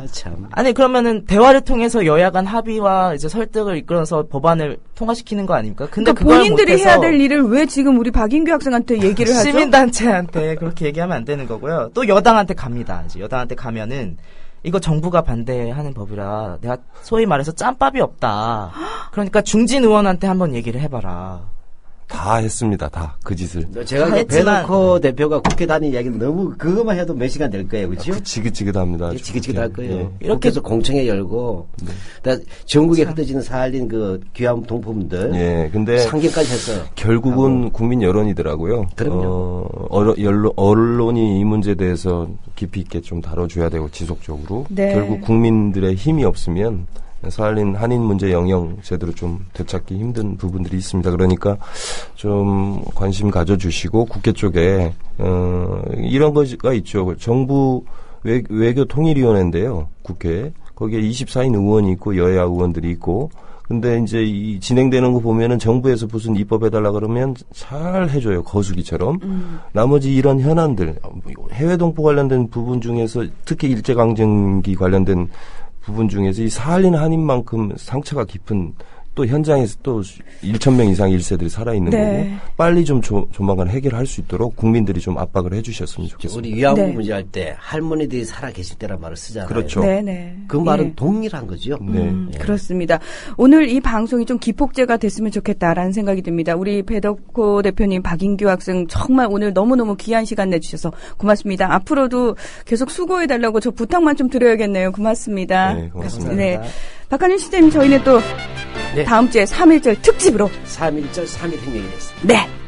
참. 아니 그러면은 대화를 통해서 여야 간 합의와 이제 설득을 이끌어서 법안을 통과시키는 거 아닙니까? 근데 그러니까 본인들이 해야 될 일을 왜 지금 우리 박인규 학생한테 얘기를 하죠? 시민단체한테 그렇게 얘기하면 안 되는 거고요. 또 여당한테 갑니다. 이제 여당한테 가면은 이거 정부가 반대하는 법이라 내가 소위 말해서 짬밥이 없다. 그러니까 중진 의원한테 한번 얘기를 해봐라. 다 했습니다. 다 그 짓을. 제가 배놓고 대표가 국회 다니는 이야기는 너무 그것만 해도 몇 시간 될 거예요. 그렇죠? 지긋지긋합니다. 지긋지긋할 거예요. 예. 이렇게 해서 공청회 열고 전국에 흩어지는 사할린 그 귀한 동포분들 근데 상견까지 했어요. 결국은 국민 여론이더라고요. 그럼요. 언론이 이 문제에 대해서 깊이 있게 좀 다뤄줘야 되고 지속적으로. 네. 결국 국민들의 힘이 없으면 사할린 한인 문제 영영 제대로 좀 되찾기 힘든 부분들이 있습니다. 그러니까 좀 관심 가져주시고 국회 쪽에 이런 거가 있죠. 정부 외교통일위원회인데요. 국회에 거기에 24인 의원이 있고 여야 의원들이 있고 근데 이제 이 진행되는 거 보면은 정부에서 무슨 입법해달라 그러면 잘 해줘요. 거수기처럼. 나머지 이런 현안들 해외 동포 관련된 부분 중에서 특히 일제강점기 관련된 부분 중에서 이 사할린 한인만큼 상처가 깊은 또 현장에서 또 1,000명 이상 1세들이 살아있는 거고 빨리 좀 조만간 해결할 수 있도록 국민들이 좀 압박을 해주셨으면 좋겠습니다. 우리 위안부 문제 할 때 할머니들이 살아계실 때란 말을 쓰잖아요. 그렇죠. 네네. 그 말은 동일한 거죠. 그렇습니다. 오늘 이 방송이 좀 기폭제가 됐으면 좋겠다라는 생각이 듭니다. 우리 배덕호 대표님, 박인규 학생 정말 오늘 너무너무 귀한 시간 내주셔서 고맙습니다. 앞으로도 계속 수고해달라고 저 부탁만 좀 드려야겠네요. 고맙습니다. 네, 고맙습니다. 네. 박한일 시장님 저희는 또 다음 주에 3.1절 특집으로 3.1절 3.1 혁명이 됐습니다. 네.